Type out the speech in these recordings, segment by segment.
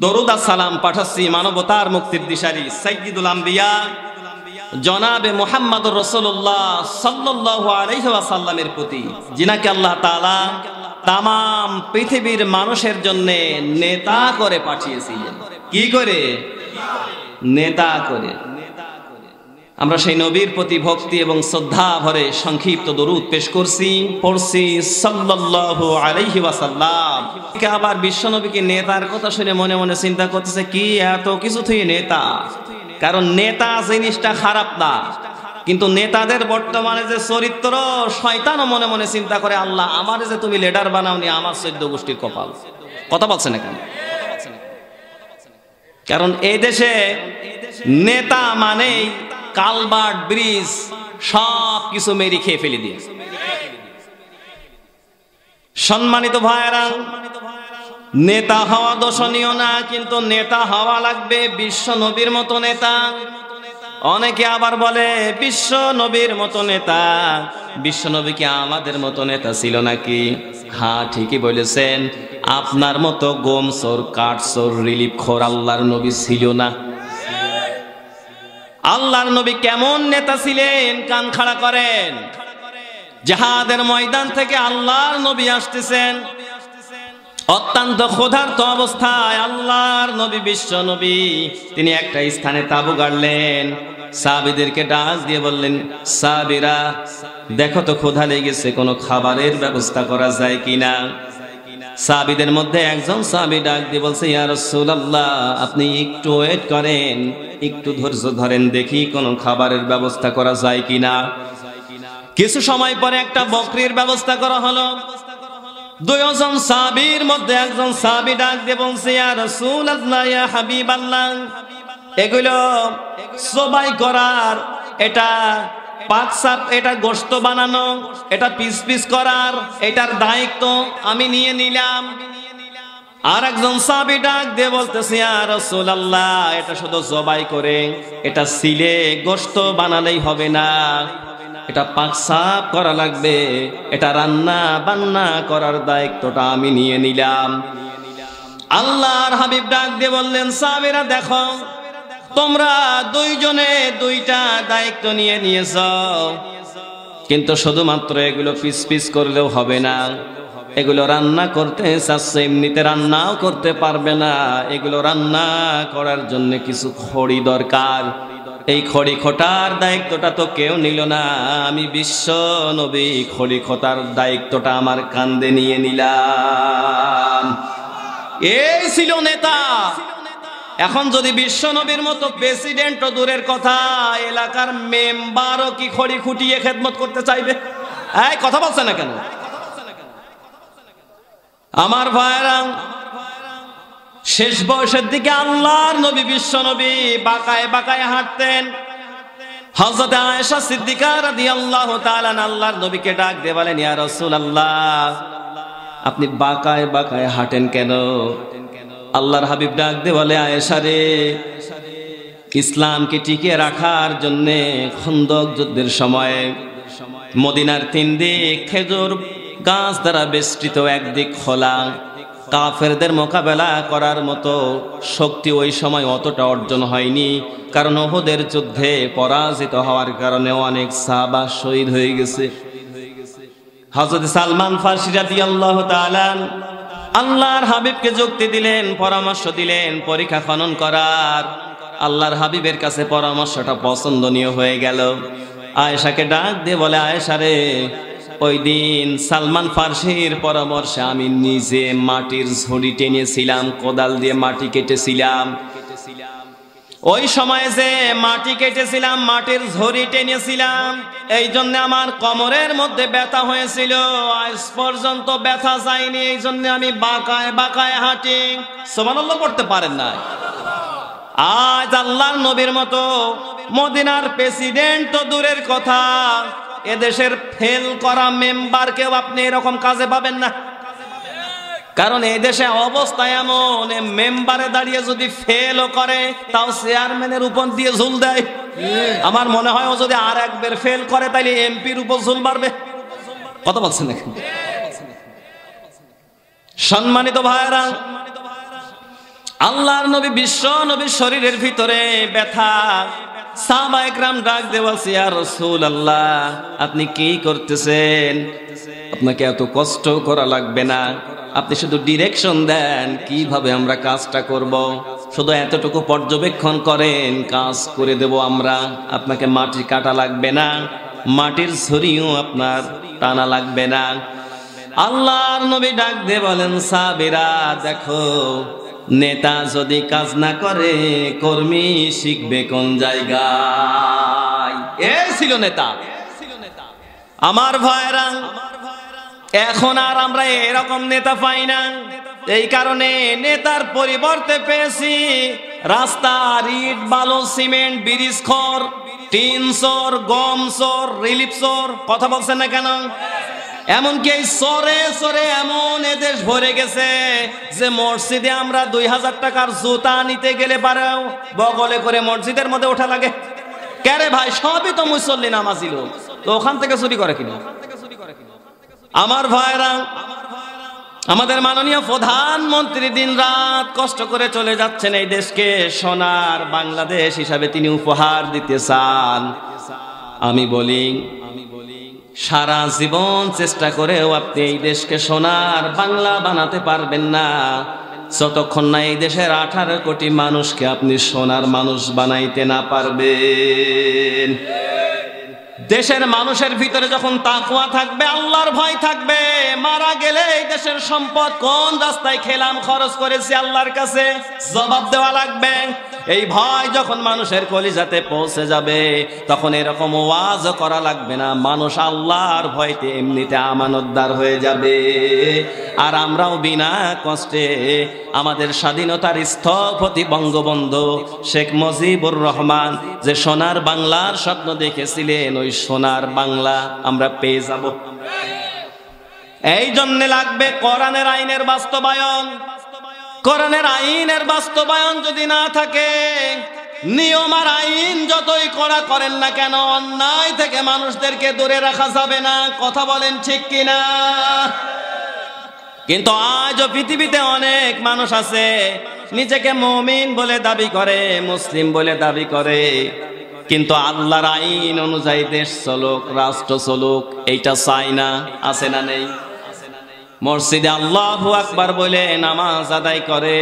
দরুদ আর সালাম পাঠাচ্ছি মানবতার মুক্তির দিশারি সাইয়্যিদুল আম্বিয়া জনাবে মুহাম্মদুর রাসূলুল্লাহ সাল্লাল্লাহু আলাইহি ওয়াসাল্লামের প্রতি, যিনাকে আল্লাহ তাআলা তাম পৃথিবীর মানুষের জন্য নেতা করে পাঠিয়েছিলেন। কি করে? নেতা করে। আমরা সেই নবীর প্রতি ভক্তি এবং শ্রদ্ধা ভরে সংক্ষিপ্ত দরুদ পেশ করছি, পড়ছি সাল্লাল্লাহু আলাইহি ওয়াসাল্লাম। আবার বিশ্বনবীকে নেতার কথা শুনে মনে মনে চিন্তা করতেছে, কি এত কিছু থেকে নেতা? কারণ নেতা জিনিসটা খারাপ না, কিন্তু নেতাদের বর্তমানে যে চরিত্র, শয়তানও মনে মনে চিন্তা করে, আল্লাহ আমার যে তুমি লিডার বানাওনি, আমার 14 গোষ্ঠীর কপাল। কথা বলছে না কেন? কারণ এই দেশে নেতা মানেই কালভার্ট, ব্রিজ সব কিছু মেরে খেয়ে ফেলে দিয়ে। সম্মানিত ভাইয়েরা, নেতা হওয়া দোষণীয় না, কিন্তু নেতা হওয়া লাগবে বিশ্ব নবীর মতো নেতা। অনেকে আবার বলে বিশ্ব নবীর মতো নেতা, বিশ্ব নবী কি আমাদের মতো নেতা ছিল নাকি? হ্যাঁ, ঠিকই বলেছেন। আপনার মতো গোম চোর, কাঠ চোর, রিলিফ খোর আল্লাহর নবী ছিল না। আল্লাহর নবী কেমন নেতা ছিলেন? কান খাড়া করেন। জিহাদের ময়দান থেকে আল্লাহর নবী আসতেছেন, অত্যন্ত ক্ষুধার্ত অবস্থায় আল্লাহর নবী, বিশ্ব নবী, তিনি একটা স্থানে তাঁবু গাড়লেন। সাহাবীদেরকে ডাক দিয়ে বললেন, সাহাবীরা দেখো তো ক্ষুধা লেগেছে, কোনো খাবারের ব্যবস্থা করা যায় কিনা? সাহাবীদের মধ্যে একজন সাহাবী ডাক দিয়ে বলছে, ইয়া রাসূলুল্লাহ, আপনি একটু ওয়েট করেন, একটু ধৈর্য ধরেন, দেখি কোনো খাবারের ব্যবস্থা করা যায় কিনা। কিছু সময় পরে একটা বকরির ব্যবস্থা করা হলো। দুইজন সাহাবীর মধ্যে একজন সাহাবী ডাক দিয়ে বলছে, ইয়া রাসূলুল্লাহ, ইয়া হাবিবাল্লাহ, এগুলো সবাই করার, এটা পাকসাপ, এটা গোশত বানানো, এটা পিস পিস করার, এটার দায়িত্ব আমি নিয়ে নিলাম। আর একজন সাহাবী ডাক দিয়ে বলতেছে, ইয়া রাসূলুল্লাহ, এটা শুধু জবাই করে, এটা সিলে গোশত বানালেই হবে না, এটা পাকসাপ করা লাগবে, এটা রান্না বান্না করার দায়িত্বটা আমি নিয়ে নিলাম। আল্লাহর হাবিব ডাক দিয়ে বললেন, সাহাবীরা দেখো, তোমরা দুইজনে দুইটা দায়িত্ব নিয়ে নিয়েছ, কিন্তু শুধুমাত্র এগুলো পিস পিস করলেও হবে না, এগুলো রান্না করতে চাচ্ছ, এমনিতে রান্নাও করতে পারবে না, এগুলো রান্না করার জন্য কিছু খড়ি দরকার। এই খড়ি খোটার দায়িত্বটা তো কেউ নিল না, আমি বিশ্ব নবী খড়ি খোটার দায়িত্বটা আমার কাঁধে নিয়ে নিলাম। এই ছিল নেতা। এখন যদি বিশ্ব নবীর মতো প্রেসিডেন্ট ও দূরের কথা, এলাকার মেম্বারও কি খড়ি খুঁটিয়ে খেদমত করতে চাইবে? এই কথা বলছে না কেন? আমার ভাইরা, শেষ বয়সের দিকে আল্লাহর নবী, বিশ্ব নবী বাঁকায় বাঁকায় হাঁটতেন। হযরত আয়েশা সিদ্দিকা রাদিয়াল্লাহু তাআলা আল্লাহর নবীকে ডাক দিয়ে বলেন, ইয়া রাসূলুল্লাহ, আপনি বাঁকায় বাঁকায় হাঁটেন কেন? আল্লাহর হাবিব ডাক দিয়ে বলে, আয়েশা রে, ইসলামকে টিকিয়ে রাখার জন্য খন্দক যুদ্ধের সময় মদিনার 3 দিক খেজুর গাছ দ্বারা বেষ্টিত, একদিক খোলা, কাফেরদের মোকাবেলা করার মতো শক্তি ওই সময় অতটা অর্জন হয়নি, কারণ উহুদের যুদ্ধে পরাজিত হওয়ার কারণে অনেক সাহাবা শহীদ হয়ে গেছে। হযরত সালমান ফারসি রাদিয়াল্লাহু তাআলা আল্লাহর হাবিবকে যুক্তি দিলেন, পরামর্শ দিলেন পরীক্ষা খনন করার। আল্লাহর হাবিবের কাছে পরামর্শটা পছন্দনীয় হয়ে গেল। আয়েশাকে ডাক দিয়ে বলে, আয়েশা রে, ওই দিন সালমান ফারসির পরামর্শে আমি নিজে মাটির ঝুড়ি টেনেছিলাম, কোদাল দিয়ে মাটি কেটেছিলাম। ওই সময় যে মাটি কেটেছিলাম, মাটির ঝুড়ি টেনেছিলাম, এই জন্য আমার কোমরের মধ্যে ব্যথা হয়েছিল, আজ পর্যন্ত ব্যথা যায়নি, এই জন্য আমি বাঁকায় বাঁকায় হাঁটি। সুবহানাল্লাহ পড়তে পারেন না? আজ আল্লাহর নবীর মতো মদিনার প্রেসিডেন্ট তো দূরের কথা, এদেশের ফেল করা মেম্বারকেও আপনি এরকম কাজে পাবেন না। কারণ এই দেশে অবস্থা এমন, মেম্বারে দাঁড়িয়ে যদি ফেলও করে, তাও চেয়ারম্যানের উপর দিয়ে ঝুল দেয়। আমার মনে হয় ও যদি আর একবার ফেল করে, তাইলে এমপির উপর ঝুল মারবে। কথা বলছেন না? সম্মানিত ভাইরা, আল্লাহর নবী বিশ্ব নবীর শরীরের ভিতরে ব্যথা। সাহাবায়ে কেরাম ডাক দিয়ে বলছে, ইয়া রাসূলুল্লাহ, আপনি কি করতেছেন? আপনাকে এত কষ্ট করা লাগবে না, আপনি শুধু ডিরেকশন দেন কিভাবে আমরা কাজটা করব, শুধু এতটুকু পর্যবেক্ষণ করেন, কাজ করে দেব আমরা। আপনাকে মাটি কাটা লাগবে না, মাটির ছুরিও আপনার টানা লাগবে না। আল্লাহর নবী ডাক দিয়ে বলেন, সাহাবীরা দেখো, নেতা যদি কাজ না করে কর্মী শিখবে কোন জায়গায়? এ ছিল নেতা। আমার ভাইরা, এখন আর আমরা এরকম নেতা পাই না। এই কারণে নেতার পরিবর্তে পেয়েছি রাস্তা, ইট, বালু, সিমেন্ট, ব্রিজ খোর, টিন চোর, গম চোর, রিলিফ চোর। কথা বলছেন না কেন? এমনকি এই চোরে চোরে এমন এদেশ ভরে গেছে যে মসজিদে আমরা 2000 টাকার জুতা নিতে গেলে পারেও বগলে করে মসজিদের মধ্যে ওঠা লাগে। কেরে ভাই, সবই তো মুসল্লি নামাজি লোক, তো ওখান থেকে চুরি করে কিনা? আমার ভাইরা, আমাদের মাননীয় প্রধানমন্ত্রী দিন রাত কষ্ট করে চলে যাচ্ছেন এই দেশকে সোনার বাংলাদেশ হিসাবে তিনি উপহার দিতে চান। আমি বলি, সারা জীবন চেষ্টা করেও আপনি এই দেশকে সোনার বাংলা বানাতে পারবেন না যতক্ষণ না এই দেশের 18 কোটি মানুষকে আপনি সোনার মানুষ বানাইতে না পারবেন। দেশের মানুষের ভিতরে যখন তাকওয়া থাকবে, আল্লাহর ভয় থাকবে, মারা গেলে এই দেশের সম্পদ কোন রাস্তায় খেলাম, খরচ করেছি আল্লাহর কাছে জবাব দেওয়া লাগবে। এই ভয় যখন মানুষের কলিজাতে পৌঁছে যাবে, তখন এরকম ওয়াজও করা লাগবে না, মানুষ আল্লাহর ভয়তে এমনিতে আমানতদার হয়ে যাবে। আর আমরাও বিনা কষ্টে আমাদের স্বাধীনতার স্থপতি বঙ্গবন্ধু শেখ মুজিবুর রহমান যে সোনার বাংলার স্বপ্ন দেখেছিলেন, ওই সোনার বাংলা আমরা পেয়ে যাব। এই জন্য লাগবে কোরআনের আইনের বাস্তবায়ন। কোরআনের আইনের বাস্তবায়ন যদি না থাকে, নিয়ম আর আইন যতই কড়া করেন না কেন, অন্যায় থেকে মানুষদেরকে দূরে রাখা যাবে না। কথা বলেন ঠিক কিনা? কিন্তু আজও পৃথিবীতে অনেক মানুষ আছে নিজেকে মুমিন বলে দাবি করে, মুসলিম বলে দাবি করে, কিন্তু আল্লাহর আইন অনুযায়ী দেশ চলুক, রাষ্ট্র চলুক, এইটা চাই না। আছে না নেই? মসজিদে আল্লাহু আকবার বলে নামাজ আদায় করে,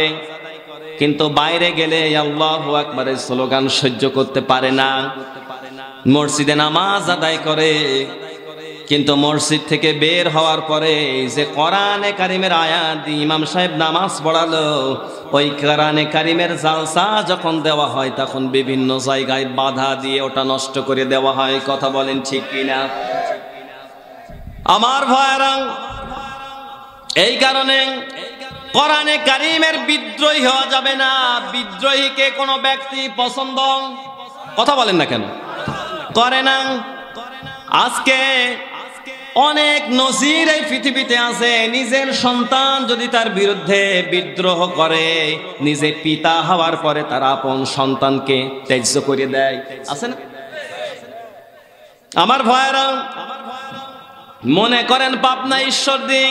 কিন্তু বাইরে গেলে আল্লাহু আকবারের স্লোগান সহ্য করতে পারে না। মসজিদে নামাজ আদায় করে, কিন্তু মসজিদ থেকে বের হওয়ার পরে যে কোরআনে কারিমের আয়াত দিয়ে ইমাম সাহেব নামাজ পড়ালো, ওই কোরআনে কারিমের জালসা যখন দেওয়া হয় তখন বিভিন্ন জায়গায় বাধা দিয়ে ওটা নষ্ট করে দেওয়া হয়। কথা বলেন ঠিক কিনা? আমার ভাইরা, এই কারণে কোরআনে কারিমের বিদ্রোহী হওয়া যাবে না। বিদ্রোহীকে কোনো ব্যক্তি পছন্দ, কথা বলেন না কেন, করে না। আজকে অনেক নজির এই পৃথিবীতে আছে, নিজের সন্তান যদি তার বিরুদ্ধে বিদ্রোহ করে, নিজে পিতা হওয়ার পরে তার আপন সন্তানকে ত্যায্য করে দেয়। আছে না? আমার ভাইরা, মনে করেন পাবনা ঈশ্বরদী,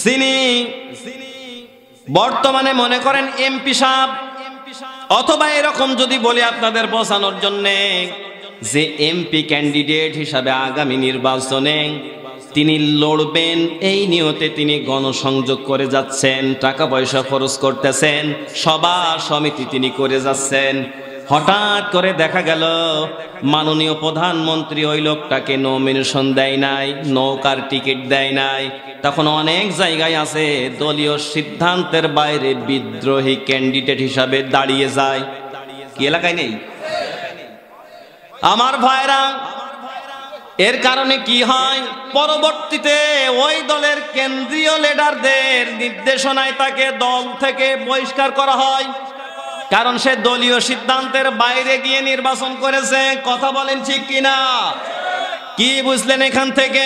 যিনি বর্তমানে মনে করেন এমপি সাহেব, অথবা এরকম যদি বলি আপনাদের বোঝানোর জন্যে, যে এমপি ক্যান্ডিডেট হিসাবে আগামী নির্বাচনে তিনি লড়বেন, এই নিয়তে তিনি গণসংযোগ করে যাচ্ছেন, টাকা পয়সা খরচ করতেছেন, সভা সমিতি তিনি করে যাচ্ছেন। হঠাৎ করে দেখা গেল মাননীয় প্রধানমন্ত্রী ওই লোকটাকে নমিনেশন দেয় নাই, নৌকার টিকিট দেয় নাই। তখন অনেক জায়গায় আছে দলীয় সিদ্ধান্তের বাইরে বিদ্রোহী ক্যান্ডিডেট হিসাবে দাঁড়িয়ে যায়। কি এলাকায় নেই? আমার ভাইরা, এর কারণে কি হয়, পরবর্তীতে ওই দলের কেন্দ্রীয় লিডারদের নির্দেশনায় তাকে দল থেকে বহিষ্কার করা হয়, কারণ সে দলীয় সিদ্ধান্তের বাইরে গিয়ে নির্বাচন করেছে। কথা বলেন ঠিক কিনা? কি বুঝলেন এখান থেকে?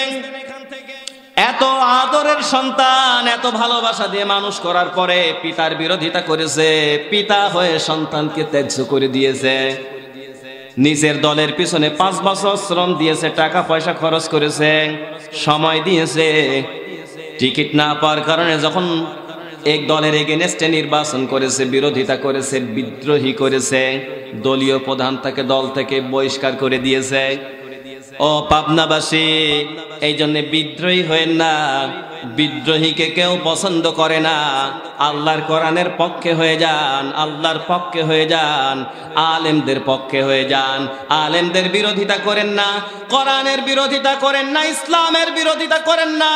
এত আদরের সন্তান, এত ভালোবাসা দিয়ে মানুষ করার পরে পিতার বিরোধিতা করেছে, পিতা হয়ে সন্তানকে ত্যায্য করে দিয়েছে। নিজের দলের পিছনে 5 বছর শ্রম দিয়েছে, টাকা পয়সা খরচ করেছে, সময় দিয়েছে, টিকিট না পাওয়ার কারণে যখন এক দলের এগেনস্টে নির্বাচন করেছে, বিরোধিতা করেছে, বিদ্রোহী করেছে, দলীয় প্রধান তাকে দল থেকে বহিষ্কার করে দিয়েছে। ও পাবনাবাসী, এই জন্য বিদ্রোহী হয়েন না। বিদ্রোহীকে কেউ পছন্দ করে না। আল্লাহর কোরআনের পক্ষে হয়ে যান, আল্লাহর পক্ষে হয়ে যান, আলেমদের পক্ষে হয়ে যান। আলেমদের বিরোধিতা করেন না, কোরআনের বিরোধিতা করেন না, ইসলামের বিরোধিতা করেন না।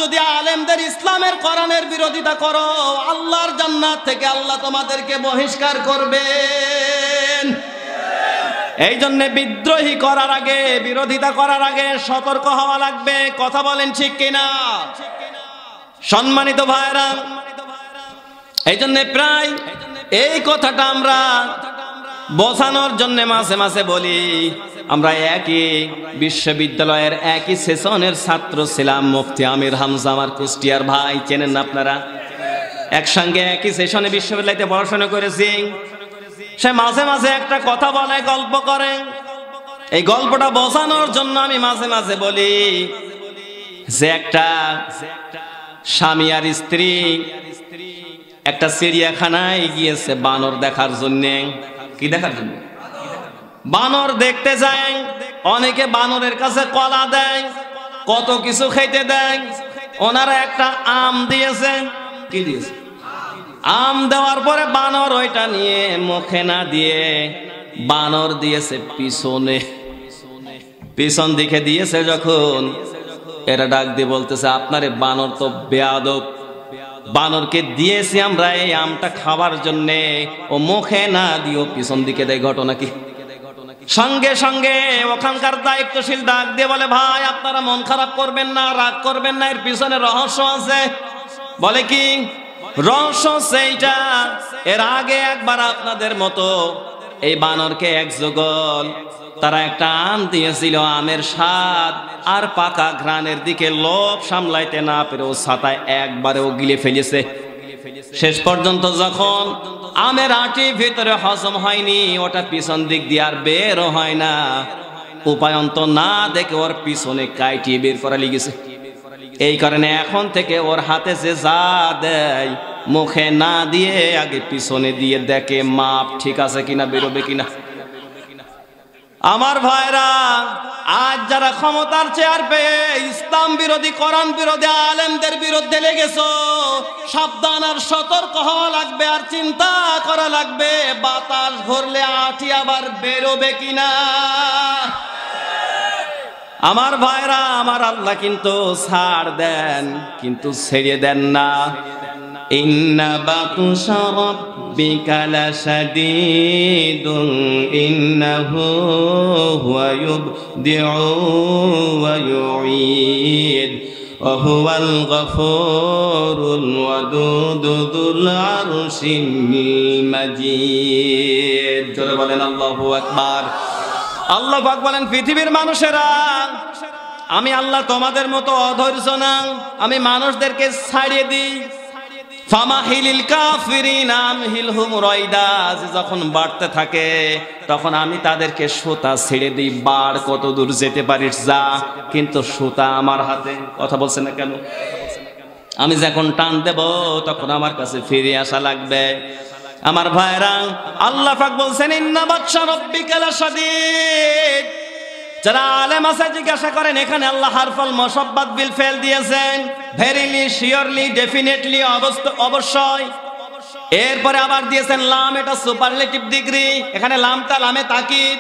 যদি আলেমদের, ইসলামের, কোরআনের বিরোধিতা করো, আল্লাহর জান্নাত থেকে আল্লাহ তোমাদেরকে বহিষ্কার করবেন। এই জন্য বিদ্রোহী করার আগে, বিরোধিতা করার আগে সতর্ক হওয়া লাগবে। কথা বলেন ঠিক কিনা? সম্মানিত ভাইরা, এই জন্য প্রায় এই কথাটা আমরা বোঝানোর জন্য মাঝে মাঝে বলি। আমরা একই বিশ্ববিদ্যালয়ের একই সেশনের ছাত্র ছিলাম। মুফতি আমির হামজা আমার কুষ্টিয়ার ভাই, চেনেন না আপনারা? একসঙ্গে একই সেশনে বিশ্ববিদ্যালয়তে পড়াশোনা করেছি। সে মাঝে মাঝে একটা কথা বলে, গল্প করে। এই গল্পটা বোঝানোর জন্য আমি মাঝে মাঝে বলি যে একটা স্বামী আর স্ত্রী একটা চিড়িয়াখানায় গিয়েছে বানর দেখার জন্য। কি দেখার জন্য? বানর দেখতে যায়। অনেকে বানরের কাছে কলা দেয়, কত কিছু খেতে দেয়। ওনারা একটা আম দিয়েছে। কি দিয়েছে? আম দেওয়ার পরে বানর ওইটা নিয়ে মুখে না দিয়ে বানর দিয়েছে পিছনে, পিছন দিকে দিয়েছে। যখন এরা ডাক দিয়ে বলতেছে, আপনারে বানর তো বেয়াদব, বানরকে দিয়েছি আমরা এই আমটা খাবার জন্যে, ও মুখে না দিও পিছন দিকে দেয়। ঘটনা কি? সঙ্গে সঙ্গে ওখানকার দায়িত্বশীল ডাক দিয়ে বলে, ভাই আপনারা মন খারাপ করবেন না, রাগ করবেন না, এর পিছনে রহস্য আছে। বলে কি রহস্য? সেইটা এর আগে একবার আপনাদের মতো এই বানরকে এক যুগল তারা একটা আম দিয়েছিল। আমের স্বাদ আর পাকা ঘ্রাণের দিকে লোভ সামলাইতে না পেরে ও ছাতায় একবারে ও গিলে ফেলেছে। শেষ পর্যন্ত যখন আমের আটি ভিতরে হজম হয়নি, ওটা পিছন দিক দিয়ে আর বেরও হয় না, উপায়ন্ত না দেখে ওর পিছনে কাইটিয়ে বের করা লেগেছে। এই কারণে এখন থেকে ওর হাতে যে যা দেয় মুখে না দিয়ে আগে পিছনে দিয়ে দেখে মাপ ঠিক আছে কিনা, বেরোবে কিনা। আমার ভাইরা, আজ যারা ক্ষমতার চেয়ার পেয়ে ইসলাম বিরোধী, কোরআন বিরোধী আলেমদের বিরুদ্ধে লেগেছো, সাবধান আর সতর্ক হওয়া লাগবে, আর চিন্তা করা লাগবে বাতাস ঘুরলে আঠি আবার বেরোবে কিনা। আমার ভাইরা, আমার আল্লাহ কিন্তু ছাড় দেন, কিন্তু ছেড়ে দেন না। ইন্না বাতুশা রাব্বিকা লাশাদীদুন ইন্নাহু হুয়া ইউবদিউ ওয়া ইউঈদ ওয়া হুয়াল গফুরুল ওয়াদুদ যুল আরশিল মাজিদ। জোরে বলেন আল্লাহু আকবার। আল্লাহ পাক বলেন, পৃথিবীর মানুষেরা, আমি আল্লাহ তোমাদের মতো অধৈর্য না, আমি মানুষদেরকে ছাড়িয়ে দিই। ফামাহিলিল কাফিরিনা আমহিলহুম রাইদা, যখন বাড়তে থাকে তখন আমি তাদেরকে সুতা ছেড়ে দিই। বাড় কত দূর যেতে পারিস যা, কিন্তু সুতা আমার হাতে। কথা বলছেন না কেন? আমি যখন টান দেব তখন আমার কাছে ফিরে আসা লাগবে। আমার ভাইরা, আল্লাহ পাক বলছেন, ইন্না বাতশা রাব্বিকা লাশাদীদ। যারা আলেম আছে জিজ্ঞাসা করেন, এখানে আল্লাহ হারফাল মুসাব্বাত বিল ফেল দিয়েছেন, ভেরিলি, শিওরলি, ডেফিনেটলি, অবশ্যই। এরপরে আবার দিয়েছেন লাম, এটা সুপারলেটিভ ডিগ্রি, এখানে লামটা লামে তাকিদ।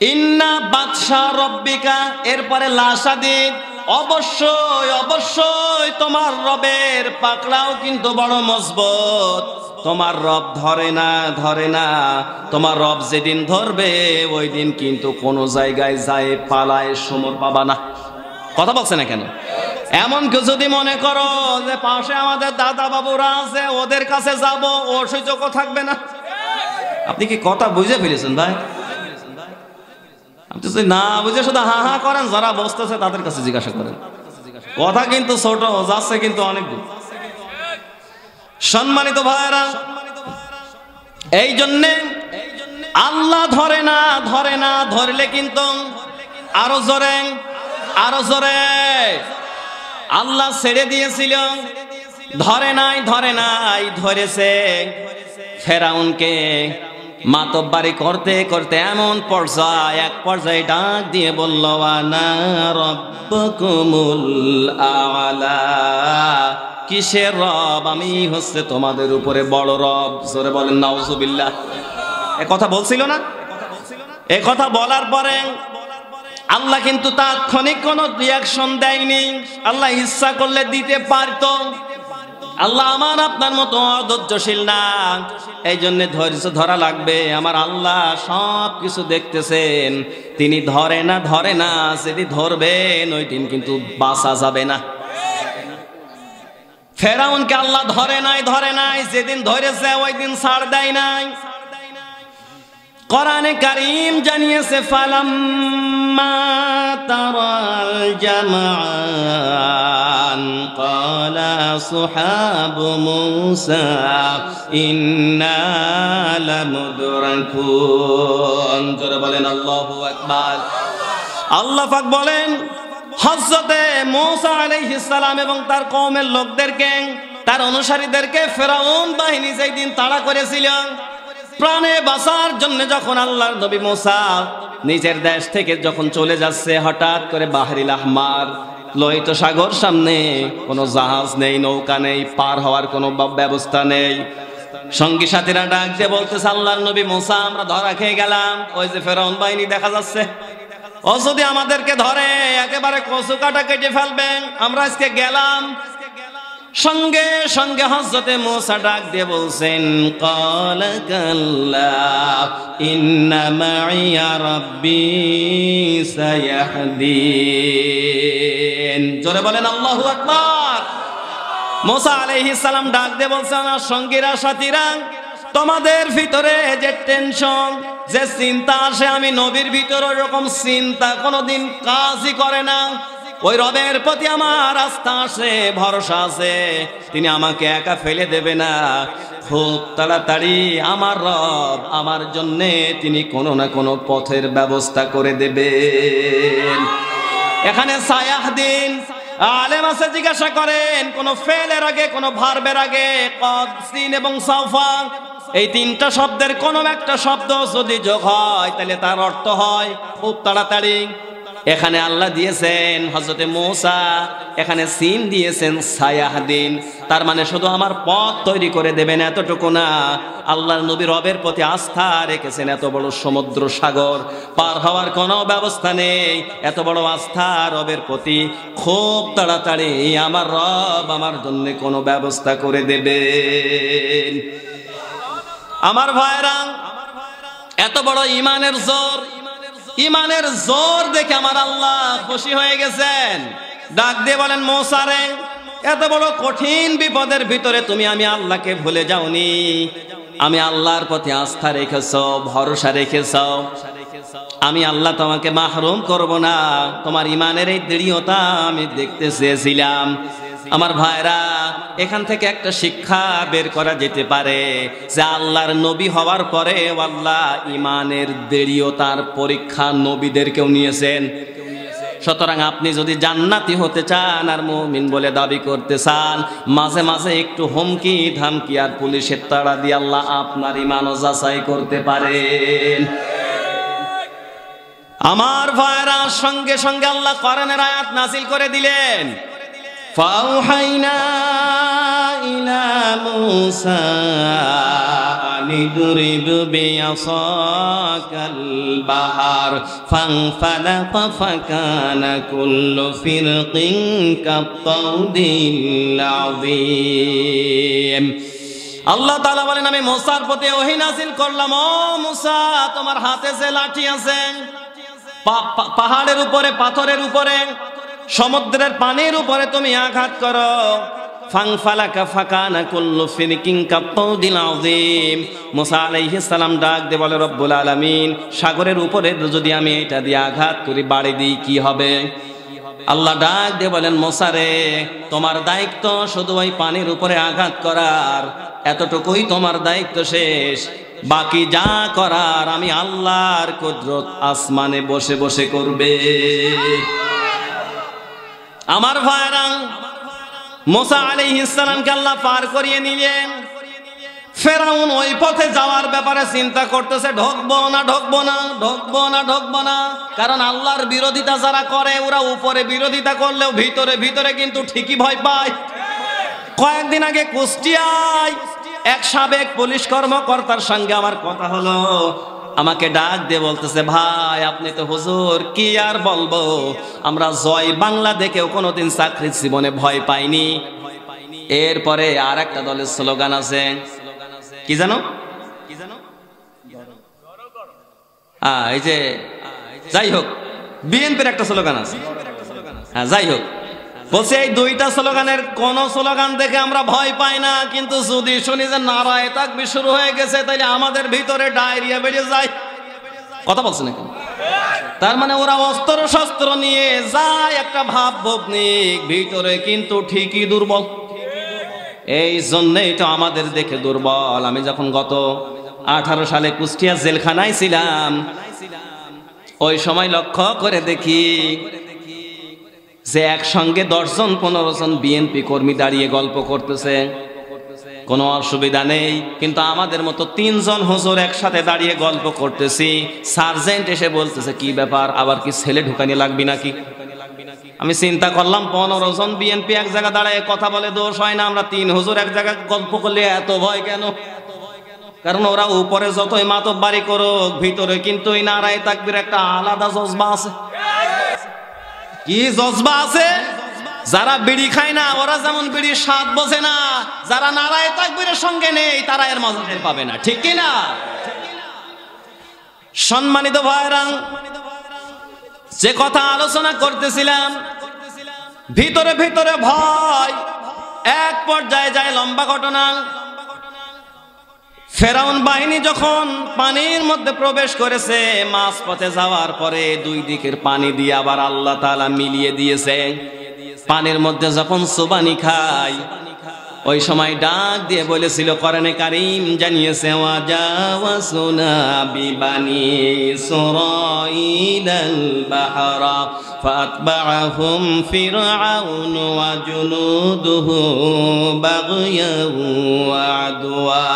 ইন্না বাতশা রাব্বিকা, এরপরে লাশাদীদ। অবশ্যই অবশ্যই তোমার রবের পাকড়াও কিন্তু বড় মজবুত। তোমার রব ধরে না, ধরে না। তোমার রব যেদিন ধরবে ওই দিন কিন্তু কোনো জায়গায় যায় পালায় সমর পাবা না। কথা বলছে না কেন? এমনকি যদি মনে করো যে পাশে আমাদের দাদা বাবুরা আছে, ওদের কাছে যাব, ওর সুযোগও থাকবে না। আপনি কি কথা বুঝে ফেলেছেন ভাই? আপনি যদি না বুঝে শুধু হা হা করেন, যারা বসতেছে তাদের কাছে জিজ্ঞাসা করেন। কথা কিন্তু ছোট, যাচ্ছে কিন্তু অনেক দূর। সম্মানিত ভাইরা, এই জন্যে আল্লাহ ধরে না, ধরে না। ধরলে কিন্তু আরো জোরে, আরো জোরে। আল্লাহ ছেড়ে দিয়েছিল, ধরে নাই ধরেছে ফেরাউনকে মাতব্বারি করতে করতে এমন এক পর্যায়ে ডাক দিয়ে বলল, আনা রব্বুকুমুল আ'লা। কিসের রব? আমি হচ্ছে তোমাদের উপরে বড় রব। জোরে বলেন নাউজুবিল্লাহ। এ কথা বলছিল না? এ কথা বলার পরে আল্লাহ কিন্তু তাৎক্ষণিক কোনো রিয়াকশন দেয়নি। আল্লাহ ইচ্ছা করলে দিতে পারত। আল্লাহ আমার আপনার মতো অধৈর্যশীল না, এই জন্য ধৈর্য ধরা লাগবে। আমার আল্লাহ সব কিছু দেখতেছেন, তিনি ধরে না সেদিন ধরবেন ওই দিন কিন্তু বাঁচা যাবে না। ফেরাউনকে আল্লাহ ধরে নাই, যেদিন ধরেছে ওই দিন ছাড় দেয় নাই। কোরআনে কারীম জানিয়েছে, ফালাম্মা তারাল জামআন ক্বালা আসহাবু মূসা ইন্না লামুদরাকুন। জোরে বলেন আল্লাহু আকবার। আল্লাহ পাক বলেন, হযরতে মূসা আলাইহিস সালাম এবং তার কওমের লোকদেরকে, তার অনুসারীদেরকে ফেরাউন বাহিনী যেই দিন তাড়া করেছিল, প্রাণে বাঁচার জন্য যখন আল্লাহর নবী মূসা নিজের দেশ থেকে যখন চলে যাচ্ছে, হঠাৎ করে বাহরিল আহমার লোহিত সাগর সামনে, কোনো জাহাজ নেই, নৌকা নেই, পার হওয়ার কোনো ব্যবস্থা নেই। সঙ্গী সাথীরা ডাক দিয়ে বলতেছে, আল্লাহর নবী মূসা আমরা ধরা খেয়ে গেলাম, ওই যে ফেরাউন বাহিনী দেখা যাচ্ছে, ও যদি আমাদেরকে ধরে একেবারে কচু কাটা কেটে ফেলবেন, আমরা আজকে গেলাম। সঙ্গে সঙ্গে হযরতে মূসা ডাক দিয়ে বলছেন, ক্বালা কাল্লা ইন্না মাইয়া রাব্বি সায়াহদিন। জোরে বলেন আল্লাহু আকবার। মূসা আলাইহিস সালাম ডাক দিয়ে বলছেন, আমার সঙ্গীরা সাথীরা, তোমাদের ভিতরে যে টেনশন, যে চিন্তা আসে, আমি নবীর ভিতরে ওরকম চিন্তা কোনোদিন কাজই করে না। ওই রবের প্রতি আমার আস্থা আছে, ভরসা আছে, তিনি আমাকে একা ফেলে দেবে না। খুব তাড়াতাড়ি আমার রব আমার জন্যে তিনি কোনো না কোনো পথের ব্যবস্থা করে দেবেন। এখানে সায়াহদিন আলেম আছে, জিজ্ঞাসা করেন কোন ফেলের আগে, কোন ভার্বের আগে কদ, সিন এবং সাউফা, এই তিনটা শব্দের কোন একটা শব্দ যদি যোগ হয় তাহলে তার অর্থ হয় খুব তাড়াতাড়ি। এখানে আল্লাহ দিয়েছেন হযরতে মূসা, এখানে সিন দিয়েছেন সায়াহদিন, তার মানে শুধু আমার পথ তৈরি করে দেবেন এতটুকু না, আল্লাহর নবী রবের প্রতি আস্থা রেখেছেন। এত বড় সমুদ্র সাগর পার হওয়ার কোনো ব্যবস্থা নেই, এত বড় আস্থা রবের প্রতি, খুব তাড়াতাড়ি আমার রব আমার জন্য কোনো ব্যবস্থা করে দেবেন। আমার ভাইরা, এত বড় ইমানের জোর দেখে আমার আল্লাহ খুশি হয়ে গেছেন। ডাক দিয়ে বলেন, মূসা রে, এত বড় কঠিন বিপদের ভিতরে তুমি আমি আল্লাহকে ভুলে যাওনি, আমি আল্লাহর প্রতি আস্থা রেখেছো, ভরসা রেখেছো, আমি আল্লাহ তোমাকে মাহরুম করব না। তোমার ইমানের এই দৃঢ়তা আমি দেখতে চেয়েছিলাম। আমার ভাইরা, এখান থেকে একটা শিক্ষা বের করা যেতে পারে যে আল্লাহর নবী হওয়ার পরে আল্লাহ ইমানের দৃঢ়তার পরীক্ষা নবীদেরকেও নিয়েছেন। সুতরাং আপনি যদি জান্নাতি হতে চান আর মুমিন বলে দাবি করতে চান, মাঝে মাঝে একটু হুমকি ধামকি আর পুলিশের তাড়া দিয়ে আল্লাহ আপনার ইমানও যাচাই করতে পারেন। আমার ভাইরা, সঙ্গে সঙ্গে আল্লাহ কোরআনের আয়াত নাযিল করে দিলেন, ফাওহাইনা ইলা মূসা আনিদরিব বিআসাকাল বাহর ফানফালাকা ফাকানা কুল্লু ফিরকিন কাত্তাউদিল আযীম। আল্লাহ তাআলা বলেন, আমি মূসার প্রতি ওহী নাযিল করলাম, ও মূসা, তোমার হাতে যে লাঠি আছে, পাহাড়ের উপরে, পাথরের উপরে, সমুদ্রের পানির উপরে তুমি আঘাত করো, ফানফালাকা ফাকানা কুল্লু ফিরকিন কাত্তাউদিল আযীম। মূসা আলাইহিস সালাম ডাক দিয়ে বলে, রব্বুল আলামিন, সাগরের উপরে যদি আমি এটা দিয়ে আঘাত করি, বাড়ি দিই, কি হবে? আল্লাহ ডাক দিয়ে বলেন, মূসা রে, তোমার দায়িত্ব শুধু ওই পানির উপরে আঘাত করার, এতটুকুই তোমার দায়িত্ব শেষ। বাকি যা করার আমি আল্লাহর কুদরত আসমানে বসে বসে করবে। আমার ভাইরা, মুসা আলাইহিস সালামকে আল্লাহ পার করিয়ে নিলেন। ফেরাউন ওই পথে যাওয়ার ব্যাপারে চিন্তা করতেছে, ঢুকবো না ঢুকবো না ঢুকবো না ঢুকবো না। কারণ আল্লাহর বিরোধিতা যারা করে ওরা উপরে বিরোধিতা করলেও ভিতরে ভিতরে কিন্তু ঠিকই ভয় পায়। কয়েকদিন আগে কুষ্টিয়ায় এক সাবেক পুলিশ কর্মকর্তার সঙ্গে আমার কথা হলো। আমাকে ডাক দিয়ে বলতেছে, ভাই আপনি তো হুজুর, কি আর বলবো, আমরা জয় বাংলা দেখেও কোনোদিন চাকরির জীবনে ভয় পাইনি। এরপরে আর একটা দলের স্লোগান আছে, কি জানো? এই যে যাই হোক, বিএনপির একটা স্লোগান আছে। হ্যাঁ যাই হোক, বলছে এই দুইটা স্লোগানের কোন স্লোগান দেখে আমরা ভয় পাই না, কিন্তু যদি শুনি যে নারায়ে তাকবীর শুরু হয়ে গেছে তাহলে আমাদের ভিতরে ডায়রিয়া বেড়ে যায়। কথা বলছে না কেন? তার মানে ওরা অস্ত্র শস্ত্র নিয়ে যায় একটা ভাব ভবনিক, ভিতরে কিন্তু ঠিকই দুর্বল। এই জন্যই তো আমাদের দেখে দুর্বল। আমি যখন গত 18 সালে কুষ্টিয়া জেলখানায় ছিলাম, ওই সময় লক্ষ্য করে দেখি যে একসঙ্গে 10 জন 15 জন বিএনপি কর্মী দাঁড়িয়ে গল্প করতেছে, কোনো অসুবিধা নেই। কিন্তু আমাদের মতো 3 জন হুজুর একসাথে দাঁড়িয়ে গল্প করতেছি, সার্জেন্ট এসে বলতেছে কি ব্যাপার, আবার কি ছেলে ঢুকানি লাগবি নাকি? আমি চিন্তা করলাম 15 জন বিএনপি এক জায়গায় দাঁড়ায় কথা বলে দোষ হয় না, আমরা 3 হুজুর এক জায়গায় গল্প করলে এত ভয় কেন? কারণ ওরা উপরে যতই মাতব্বারি করুক, ভিতরে কিন্তু এই নারায়ে তাকবীর একটা আলাদা জজবা আছে। কি জজবা আছে? যারা বিড়ি খায় না ওরা যেমন বিড়ির স্বাদ বোঝে না, যারা নারায়ে তাকবীরের সঙ্গে নেই তারা এর মজা পাবে না, ঠিক কি না? সম্মানিত ভাইরা, যে কথা আলোচনা করতেছিলাম, ভিতরে ভিতরে ভয়। এক পর্যায়ে যায় লম্বা ঘটনা। ফেরাউন বাহিনী যখন পানির মধ্যে প্রবেশ করেছে, মাঝ পথে যাওয়ার পরে দুই দিকের পানি দিয়ে আবার আল্লাহ তাআলা মিলিয়ে দিয়েছে। পানির মধ্যে যখন সুবানি খায়, ওই সময় ডাক দিয়ে বলেছিল, কোরআনে কারীম জানিয়েছে, ওয়াজাওয়াসনা বিবানি ইসরাঈলাল বাহরা ফাতবা'আহুম ফিরআউন ওয়া জুনুদুহু বাগয়ান ওয়া আদওয়া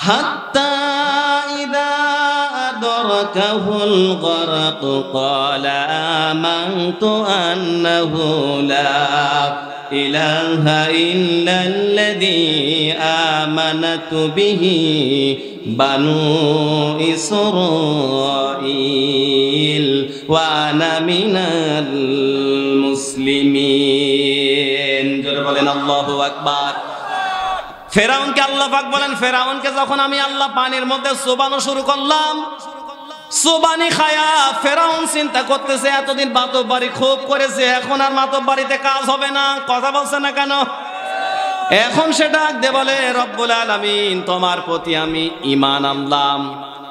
হাত্তা ইযা আদরাকাহুল গরক ক্বালা আমানতু আন্নাহু লা ইলাহা ইল্লাল্লাযী আমানাতু বিহি বানু ইসরাঈল ওয়া আনা মিনাল মুসলিমিন। জোরে বলেন আল্লাহু আকবার। ফেরাউনকে আল্লাহ পাক বলেন, ফেরাউনকে যখন আমি আল্লাহ পানির মধ্যে চুবানো শুরু করলাম, সুবানি খায়া ফেরাউন চিন্তা করতেছে এতদিন মাতব্বারি খুব করেছে, এখন আর মাতব্বারিতে কাজ হবে না। কথা বলছে না কেন? এখন সেটা দে বলে, রব্বুল আলামিন তোমার প্রতি আমি ঈমান আনলাম।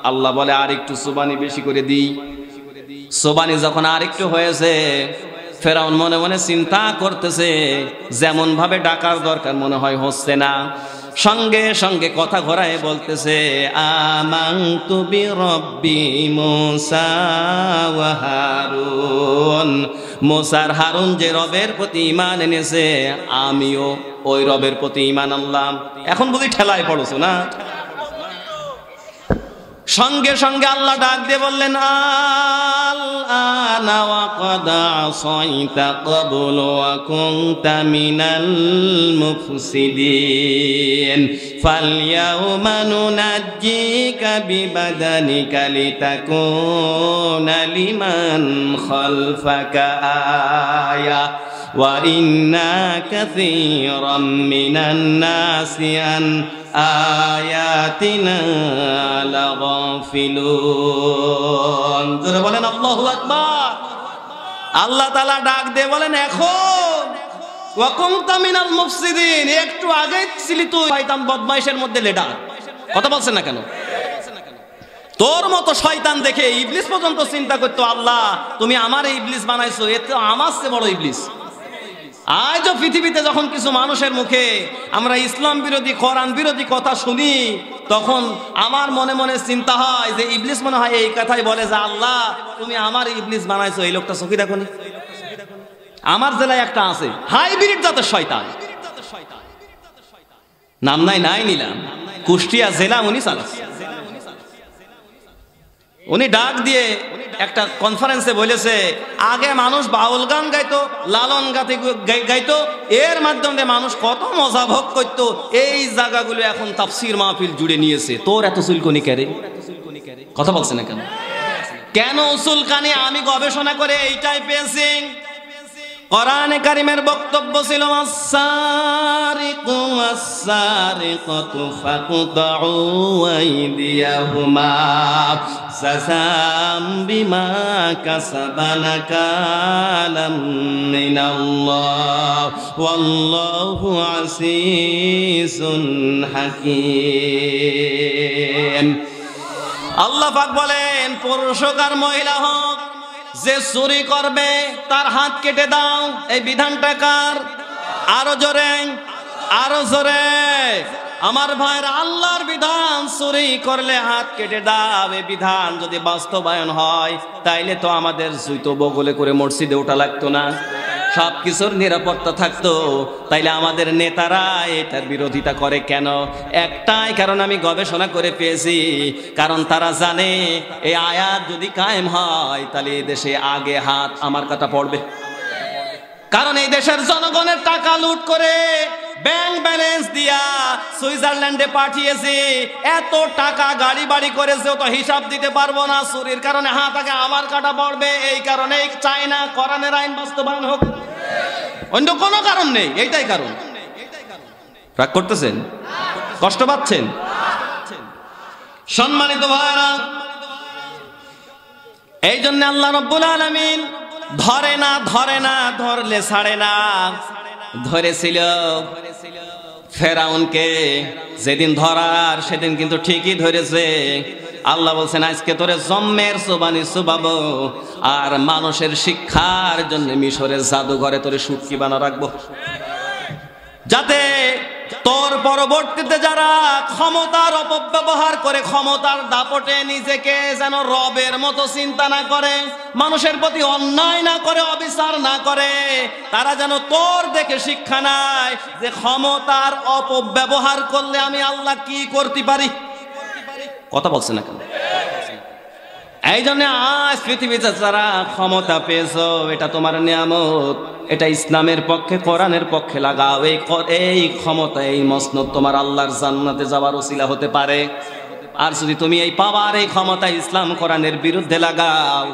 আল্লাহ বলে আর একটু সুবানি বেশি করে দিই। সুবানি যখন আর একটু হয়েছে, ফেরাউন মনে মনে চিন্তা করতেছে যেমন ভাবে ডাকার দরকার মনে হয় হচ্ছে না। সঙ্গে সঙ্গে কথা ঘোরায় বলতেছে, আমানতু বিরব্বি মুসা ওয়া হারুন। মুসার হারুন যে রবের প্রতি ঈমান এনেছে, আমিও ওই রবের প্রতি ঈমান আনলাম। এখন বুঝি ঠেলায় পড়ছো না? সঙ্গে সঙ্গে আল্লাহ ডাক দিয়ে বললেন, আল আনা ওয়া ক্বাদ আসাইতা ক্বাবলু ওয়া কুনতা মিনাল মুফসিদিন ফালইয়াউমা নুনাজ্জিকা বিবাদানিকা লিতাকুনা লিমান খালফাকা আয়া ওয়া ইন্না কাসীরাম মিনান নাসি আন আয়াতিনা লাগাফিলুন। জোরে বলেন আল্লাহু আকবার। আল্লাহ তাআলা ডাক দিয়ে বলেন, এখন ওয়া কুনতা মিনাল মুফসিদিন, একটু আগে ছিলি তুই শয়তান বদমাইশের মধ্যে লিডার। কথা বলছেন না কেন? তোর মতো শয়তান দেখে ইবলিস পর্যন্ত চিন্তা করতো, আল্লাহ তুমি আমার ইবলিস বানাইছো, এ তো আমার চেয়ে বড় ইবলিস। আজও পৃথিবীতে যখন কিছু মানুষের মুখে আমরা ইসলাম বিরোধী কোরআন বিরোধী কথা শুনি, তখন আমার মনে মনে চিন্তা হয় যে ইবলিস মনে হয় এই কথাই বলে যে আল্লাহ তুমি আমার ইবলিস বানাইছো, এই লোকটা চোখে দেখো নি। আমার জেলায় একটা আছে হাইব্রিড জাতের শয়তান, নাম নাই নিলাম, কুষ্টিয়া জেলা উনি চালাচ্ছে। উনি ডাক দিয়ে একটা কনফারেন্সে বলেছে, আগে মানুষ বাউল গান গাইতো, লালন গাইতো, এর মাধ্যমে মানুষ কত মজা ভোগ করতো, এই জায়গাগুলো এখন তাফসীর মাহফিল জুড়ে নিয়েছে। তোর এত চুলকানি কেরে? কথা বলছে না কেন? কেন চুলকানি? আমি গবেষণা করে এইটাই পেয়েছি। কোরআনে কারিমের বক্তব্য ছিল আস-সারিকু ওয়াস-সারিকাতু ফাকতাউ আইদিয়াহুমা জাযাম বিমা কাসাবা নাকালাম মিনাল্লাহ ওয়াল্লাহু আসিসুন হাকীম। আল্লাহ পাক বলেন, পুরুষ হোক আর মহিলা হোক, যে চুরি করবে তার হাত কেটে দাও। এই বিধানটা কার? আরো জোরে, আরো জোরে। আমার ভাইয়ের, আল্লাহর বিধান, চুরি করলে হাত কেটে দাও। এই বিধান যদি বাস্তবায়ন হয়, তাইলে তো আমাদের জুতো বগলে করে মসজিদে ওঠা লাগতো না, সব কিছুর নিরাপত্তা থাকতো। তাইলে আমাদের নেতারা এটার বিরোধিতা করে কেন? একটাই কারণ আমি গবেষণা করে পেয়েছি, কারণ তারা জানে এই আয়াত যদি কায়েম হয় তাহলে এই দেশে আগে হাত আমার কাটা পড়বে। কারণ এই দেশের জনগণের টাকা লুট করে ব্যাংক ব্যালেন্স দিয়া সুইজারল্যান্ডে পাঠিয়েছে, এত টাকা গাড়ি বাড়ি করেছে, তো হিসাব দিতে পারবো না। চুরির কারণে হাত আগে আমার কাটা পড়বে, এই কারণে চাই না কোরআনের আইন বাস্তবায়ন হোক, অন্য কোনো কারণ নেই, এইটাই কারণ। রাগ করতেছেন? কষ্ট পাচ্ছেন? সম্মানিত ভাইরা, এই জন্য আল্লাহ রাব্বুল আলামিন ধরে না, ধরলে ছাড়ে না। ধরেছিল ফেরাউনকে, যেদিন ধরার সেদিন কিন্তু ঠিকই ধরেছে। আল্লাহ বলছেন, আজকে তোরে জম্মের চোবানি চোবাবো, আর মানুষের শিক্ষার জন্য মিশরের জাদুঘরে তোরে সুটকি বানা রাখবো, যাতে তোর পরবর্তীতে যারা ক্ষমতার অপব্যবহার করে, ক্ষমতার দাপটে নিজেকে যেন রবের মতো চিন্তা না করে, মানুষের প্রতি অন্যায় না করে, অবিচার না করে, তারা যেন তোর দেখে শিক্ষা নেয় যে ক্ষমতার অপব্যবহার করলে আমি আল্লাহ কি করতে পারি। কথা বলছে না কেন? এই জন্য আজ পৃথিবীতে যারা ক্ষমতা পেয়েছো, এটা তোমার নিয়ামত, এটা ইসলামের পক্ষে, কোরআনের পক্ষে লাগাও। এই ক্ষমতা, এই মসনদ তোমার আল্লাহর জান্নাতে যাওয়ার ওসিলা হতে পারে। আর যদি তুমি এই পাওয়ার, এই ক্ষমতা ইসলাম কোরআনের বিরুদ্ধে লাগাও,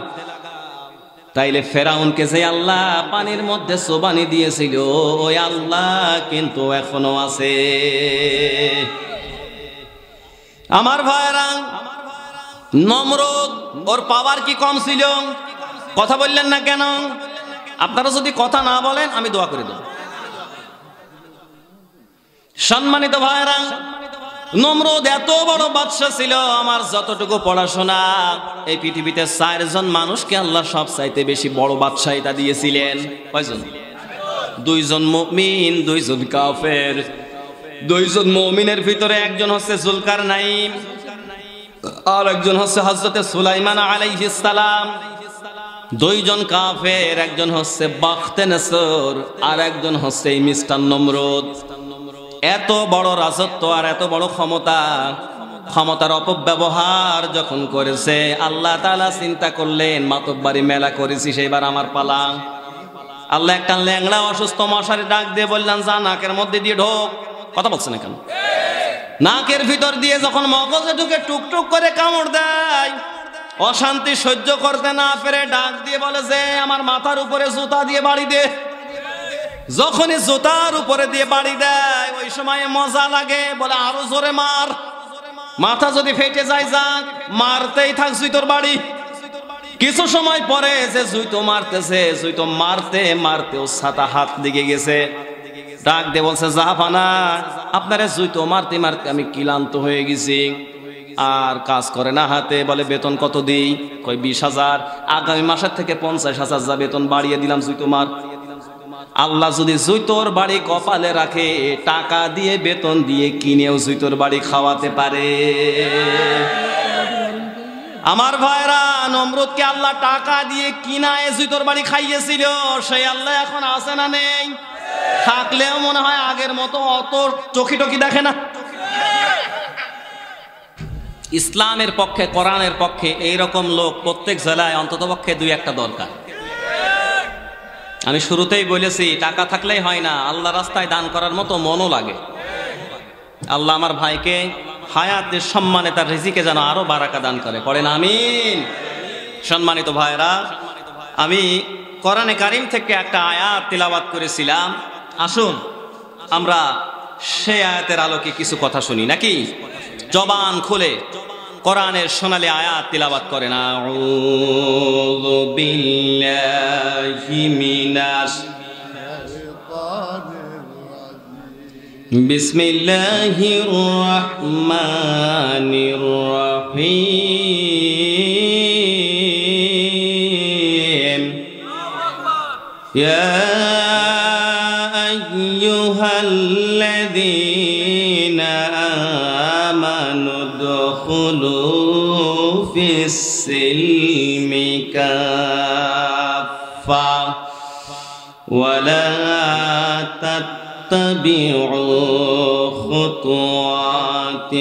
তাইলে ফেরাউনকে যে আল্লাহ পানির মধ্যে চোবানি দিয়েছিল, ওই আল্লাহ কিন্তু এখনো আছে। আমার ভাইরা, নমরুদ, ওর পাওয়ার কি কম ছিল? কথা বললেন না কেন? আপনারা যদি কথা না বলেন আমি দোয়া করে দেব। সম্মানিত ভাইরা, নমরুদ এত বড় বাদশা ছিল, আমার যতটুকু পড়াশোনা, এই পৃথিবীতে 4 জন মানুষকে আল্লাহ সব চাইতে বেশি বড় বাদশাহিতা দিয়েছিলেন। কয়জন? 2 জন মুমিন, 2 জন কাফের। 2 জন মুমিনের ভিতরে একজন হচ্ছে জুলকারনাইন, আর একজন হচ্ছে হযরতে সুলাইমান আলাইহিস সালাম। 2 জন কাফের, একজন হচ্ছে বাখতেনেসর, আর একজন হচ্ছে এই মিস্টার নমরুদ। এত বড় রাজত্ব আর এত বড় ক্ষমতা, ক্ষমতার অপব্যবহার যখন করেছে, আল্লাহ তাআলা চিন্তা করলেন, মাতব্বারি মেলা করেছি, সেইবার আমার পালা। আল্লাহ একটা ল্যাংড়া অসুস্থ মশারি ডাক দিয়ে বললেন, যা নাকের মধ্যে দিয়ে ঢোক। কথা বলছে না কেন? নাকের ভিতর দিয়ে যখন মগজে ঢুকে টুকটুক করে কামড় দেয়, অশান্তি সহ্য করতে না পেরে ডাক দিয়ে বলে যে আমার মাথার উপরে জুতা দিয়ে বাড়ি দে। যখনই জুতার উপরে দিয়ে বাড়ি দেয়, ওই সময় মজা লাগে, বলে আরো জোরে মার। মাথা যদি ফেটে যায়, যাক, মারতেই থাক জুতোর বাড়ি। কিছু সময় পরে যে জুতো মারতেছে, জুতো মারতে মারতে ও ছাতা হাত দিকে গেছে। ডাক দিয়ে বলছে, জাহাপানা, আপনারা জুতো মারতে মারতে আমি ক্লান্ত হয়ে গেছি, আর কাজ করে না হাতে। বলে বেতন কত দিই? কই 20,000। আগামী মাসের থেকে 50,000 যা বেতন বাড়িয়ে দিলাম, জুতো মার। আল্লাহ যদি জুতোর বাড়ি কপালে রাখে, টাকা দিয়ে বেতন দিয়ে কিনেও জুতোর বাড়ি খাওয়াতে পারে। আমার ভাইরা, নমরুদকে আল্লাহ টাকা দিয়ে কিনায় জুতোর বাড়ি খাইয়েছিল, সেই আল্লাহ এখন আছে না নেই? থাকলেও মনে হয় আগের মতো অত চোখি টকি দেখে না। ইসলামের পক্ষে, কোরআনের পক্ষে এইরকম লোক প্রত্যেক জেলায় অন্ততপক্ষে 2-1টা দরকার। আমি শুরুতেই বলেছি, টাকা থাকলেই হয় না, আল্লাহ রাস্তায় দান করার মতো মনও লাগে। আল্লাহ আমার ভাইকে হায়াতের সম্মানে তার রিজিকে যেন আরো বারাকা দান করে, পড়েন আমিন। সম্মানিত ভাইরা, আমি কোরআনে কারিম থেকে একটা আয়াত তিলাওয়াত করেছিলাম। আসুন আমরা সেই আয়াতের আলোকে কিছু কথা শুনি, নাকি? জবান খুলে কোরআনের সোনালী আয়াত তিলাওয়াত করেন। আউযু বিল্লাহি মিনাশ বিসমিল্লাহির রহমানির রহিম। ইয়া আইয়ুহাল্লাযীনা আমানু দুখুলু ফিস সিলমি কাফা ওয়া লা اتبعوا خطوات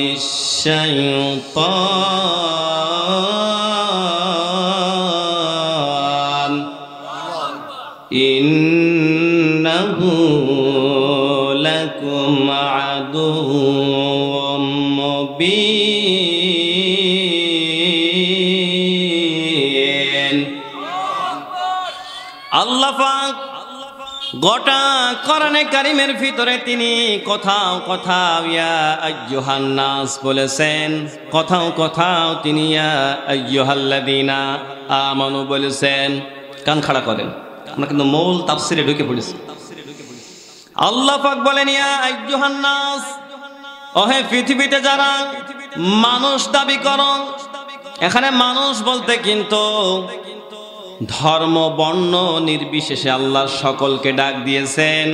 الشيطان إنه لكم عدو مبين। আল্লাহ পাক গোটা কোরআনে কারিমের ভিতরে তিনি কোথাও কোথাও ইয়া আইয়ুহান নাস বলেছেন, কোথাও কোথাও তিনি ইয়া আইয়ুহাল্লাযীনা আমানু বলেছেন। কান খাড়া করেন, আমরা কিন্তু মূল তাফসিরে ঢুকে পড়েছি। আল্লাহ পাক বলেন, ইয়া আইয়ুহান নাস, ওহে পৃথিবীতে যারা মানুষ দাবি করো। এখানে মানুষ বলতে কিন্তু ধর্ম বর্ণ নির্বিশেষে আল্লাহ সকলকে ডাক দিয়েছেন।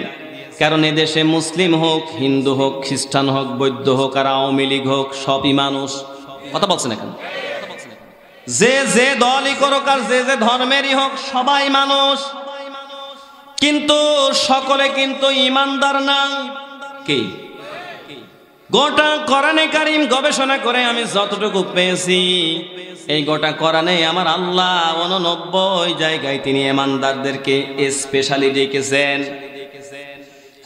কারণ এদেশে মুসলিম হোক, হিন্দু হোক, খ্রিস্টান হোক, বৌদ্ধ হোক আর আওয়ামী লীগ হোক, সবই মানুষ। কথা বলছেন এখন, যে যে দলই করুক আর যে যে ধর্মেরই হোক, সবাই মানুষ। কিন্তু সকলে কিন্তু ইমানদার না। কি? গোটা কোরআনে কারিম গবেষণা করে আমি যতটুকু পেয়েছি, এই গোটা কোরআনে আমার আল্লাহ 89 জায়গায় তিনি ইমানদারদেরকে স্পেশালি ডেকেছেন।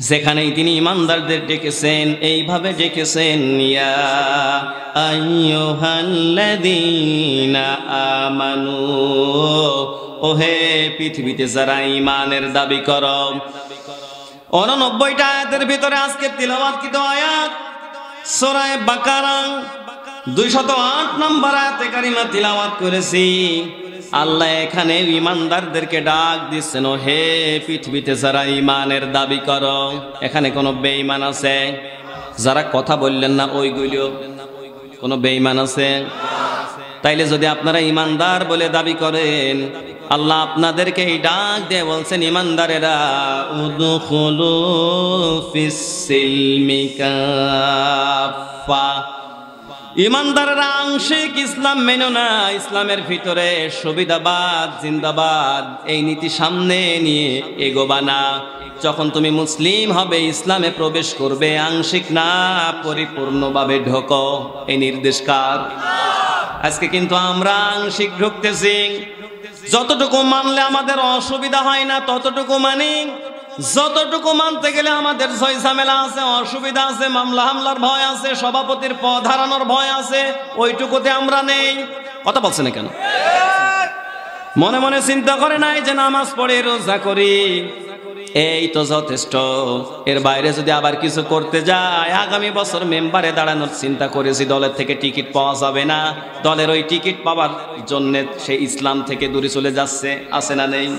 যেখানেই তিনি ইমানদারদের ডেকেছেন, এইভাবে ডেকেছেন, ইয়া আইয়ুহাল্লাযীনা আমানু, ওহে পৃথিবীতে যারা ঈমানের দাবি করো। 89টা আয়াতের ভিতরে আজকে তিলাওয়াতকৃত আয়াত সূরা বাকারা 208 নম্বর আয়াতে কারিমা তিলাওয়াত করেছি। আল্লাহ এখানে ইমানদারদেরকে ডাক দিচ্ছেন, হে পৃথিবীতে যারা ইমানের দাবি করো। এখানে কোনো বেঈমান আছে? যারা কথা বললেন না ওইগুলো, কোনো বেঈমান আছে? তাইলে যদি আপনারা ইমানদার বলে দাবি করেন, আল্লাহ আপনাদেরকে এই ডাক দিয়ে বলছেন, ইমানদারেরা উদখুলু ফিস সিলমি কাফা। ইমানদাররা আংশিক ইসলাম মেনো না, ইসলামের ভিতরে সুবিধাবাদ জিন্দাবাদ এই নীতি সামনে নিয়ে এগোবা না। যখন তুমি মুসলিম হবে, ইসলামে প্রবেশ করবে, আংশিক না পরিপূর্ণভাবে ঢোকো, এই নির্দেশ কার? আজকে কিন্তু আমরা আংশিক ঢুকতেছি। যতটুকু মানলে আমাদের অসুবিধা হয় না ততটুকু মানি, যতটুকু মানতে গেলে আমাদের জয় ঝামেলা আছে, অসুবিধা আছে, মামলা হামলার ভয় আছে, সভাপতির পদ হারানোর ভয় আছে, ওইটুকুতে আমরা নেই। কথা বলছে না কেন? মনে মনে চিন্তা করে নাই যে নামাজ পড়ে রোজা করি, এই তো যথেষ্ট। এর বাইরে যদি আবার কিছু করতে যায়, আগামী বছর মেম্বারে দাঁড়ানোর চিন্তা করেছি, দলের থেকে টিকিট পাওয়া যাবে না, দলের ওই টিকিট পাওয়ার জন্য সে ইসলাম থেকে দূরে চলে যাচ্ছে, আছে না নেই?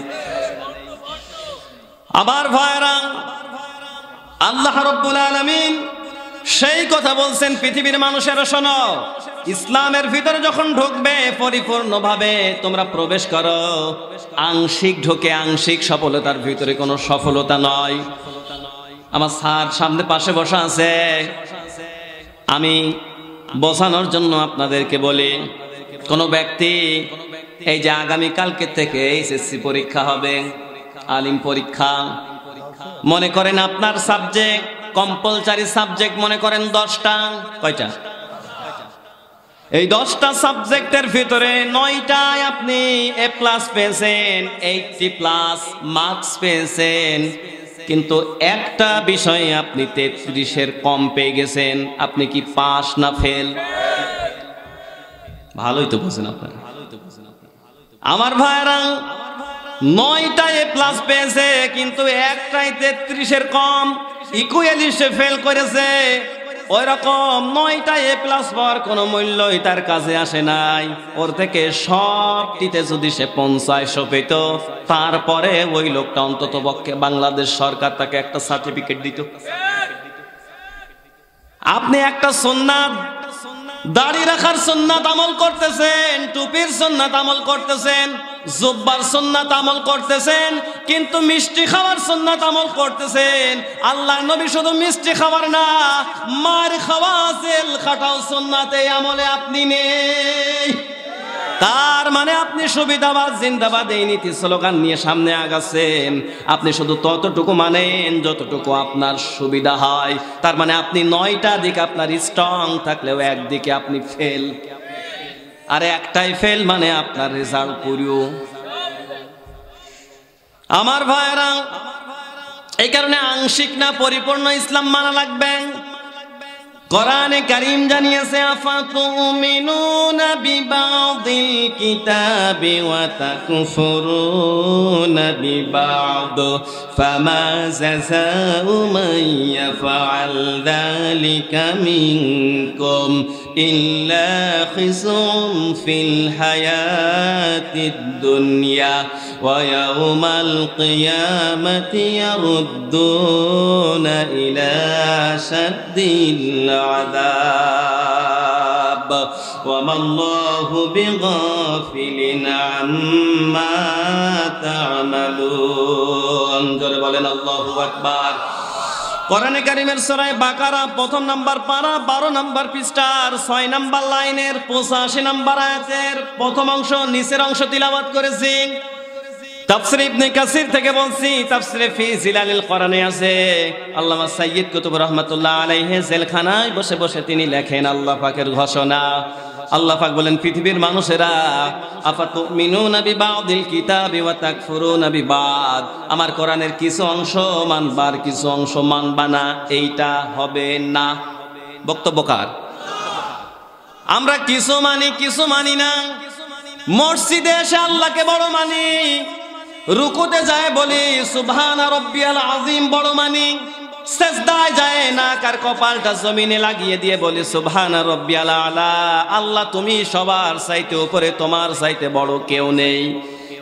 আবার ভাইরা, আল্লাহ রাব্বুল আলামিন সেই কথা বলছেন, পৃথিবীর মানুষেরা শোনো, ইসলামের ভিতরে যখন ঢুকবে পরিপূর্ণভাবে তোমরা প্রবেশ করো। আংশিক ঢোকে আংশিক সফলতার ভিতরে কোনো সফলতা নয়। আমার স্যার সামনে পাশে বসা আছে, আমি বোঝানোর জন্য আপনাদেরকে বলি, কোন ব্যক্তি এই যে আগামী কালকে থেকে এইচএসসি পরীক্ষা হবে, আলিম পরীক্ষা, মনে করেন আপনার সাবজেক্ট কম্পালসারি সাবজেক্ট মনে করেন 10টা, কয়টা? এই 10টা সাবজেক্টের ভিতরে 9টায় আপনি এ প্লাস পেয়েছেন, 80+ মার্কস পেয়েছেন, কিন্তু একটা বিষয়ে আপনি 33-এর কম পেয়ে গেছেন। আপনি কি পাস না ফেল? ভালোই তো বুঝেন আপনারা। আমার ভাইরা 9টা এ প্লাস পেয়েছে, কিন্তু একটাই 33-এর কম, ইকুয়ালি সে ফেল করেছে। ওই রকম 9টা এ প্লাস পাওয়ার কোনো মূল্যই তার কাছে আসে নাই। ওর থেকে সবটিতে যদি সে 50 পেত, তারপরে ওই লোকটা অন্তত পক্ষে বাংলাদেশ সরকার তাকে একটা সার্টিফিকেট দিত। আপনি একটা সুন্নাত, দাড়ি রাখার সুন্নাত আমল করতেছেন, টুপির সুন্নাত আমল করতেছেন, জুব্বার সুন্নাত আমল করতেছেন, কিন্তু মিষ্টি খাওয়ার সুন্নাত আমল করতেছেন। আল্লাহর নবী শুধু মিষ্টি খাবার না, মার খাওয়া, জেল খাটাও সুন্নাত, এই আমলে আপনি নেই। তার মানে আপনি সুবিধাবাদ জিন্দাবাদ এই নীতি স্লোগান নিয়ে সামনে আগাচ্ছেন। আপনি শুধু ততটুকু মানেন যতটুকু আপনার সুবিধা হয়। তার মানে আপনি 9টা দিকে আপনার স্ট্রং থাকলেও একদিকে আপনি ফেল, আর একটাই ফেল মানে আপনার রেজাল্ট পুরো। আমার ভাইরা, এই কারণে আংশিক না পরিপূর্ণ ইসলাম মানা লাগবে। কোরআনে কারীম জানিয়েছে, আফাতুমিনুনা বিবাদিল কিতাবি ওয়া তাকফুরুনা বিবাদ ফামা জাযাউ মান ইয়াফআল যালিকা মিনকুম ইল্লা খিজুন ফিল হায়াতিদ দুনিয়া ওয়া ইয়াউমাল কিয়ামাতি ইয়ারুদ্দুনা ইলা শাদ্দিল العذاب وما الله بغافل عما تعملون। জোরে বলেন আল্লাহু আকবার। কোরআনে কারীমের সূরা বাকারা প্রথম নাম্বার পারা 12 নাম্বার পৃষ্ঠার 6 নাম্বার লাইনের 85 নাম্বার আয়াতের প্রথম অংশ নিচের অংশ তিলাওয়াত করেছি। তাফসীর ইবনে কাসির থেকে বলছি, তাফসীরে ফি জিলালিল কোরআনে আছে, আল্লামা সাইয়্যিদ কুতুব রাহমাতুল্লাহ আলাইহি জেলখানায় বসে বসে তিনি লেখেন আল্লাহ পাকের ঘোষণা। আল্লাহ পাক বলেন, পৃথিবীর মানুষেরা, আফাতুমিনুনা বিবাদিল কিতাবি ওয়া তাকফুরুনা বিবাদ, আমার কোরআনের কিছু অংশ মানবার কিছু অংশ মানবা না, এইটা হবে না। বক্তব্য কার? আমরা কিছু মানি কিছু মানি না। মসজিদে এসে আল্লাহকে বড় মানি, রুকুতে যায় বলি সুবহানা রাব্বিয়াল আযীম বড় মানি, সিজদায় যায় না কার কপালটা জমিনে লাগিয়ে দিয়ে বলি সুবহানা রাব্বিয়াল আলা। আল্লাহ তুমি সবার চাইতে উপরে, তোমার চাইতে বড় কেউ নেই।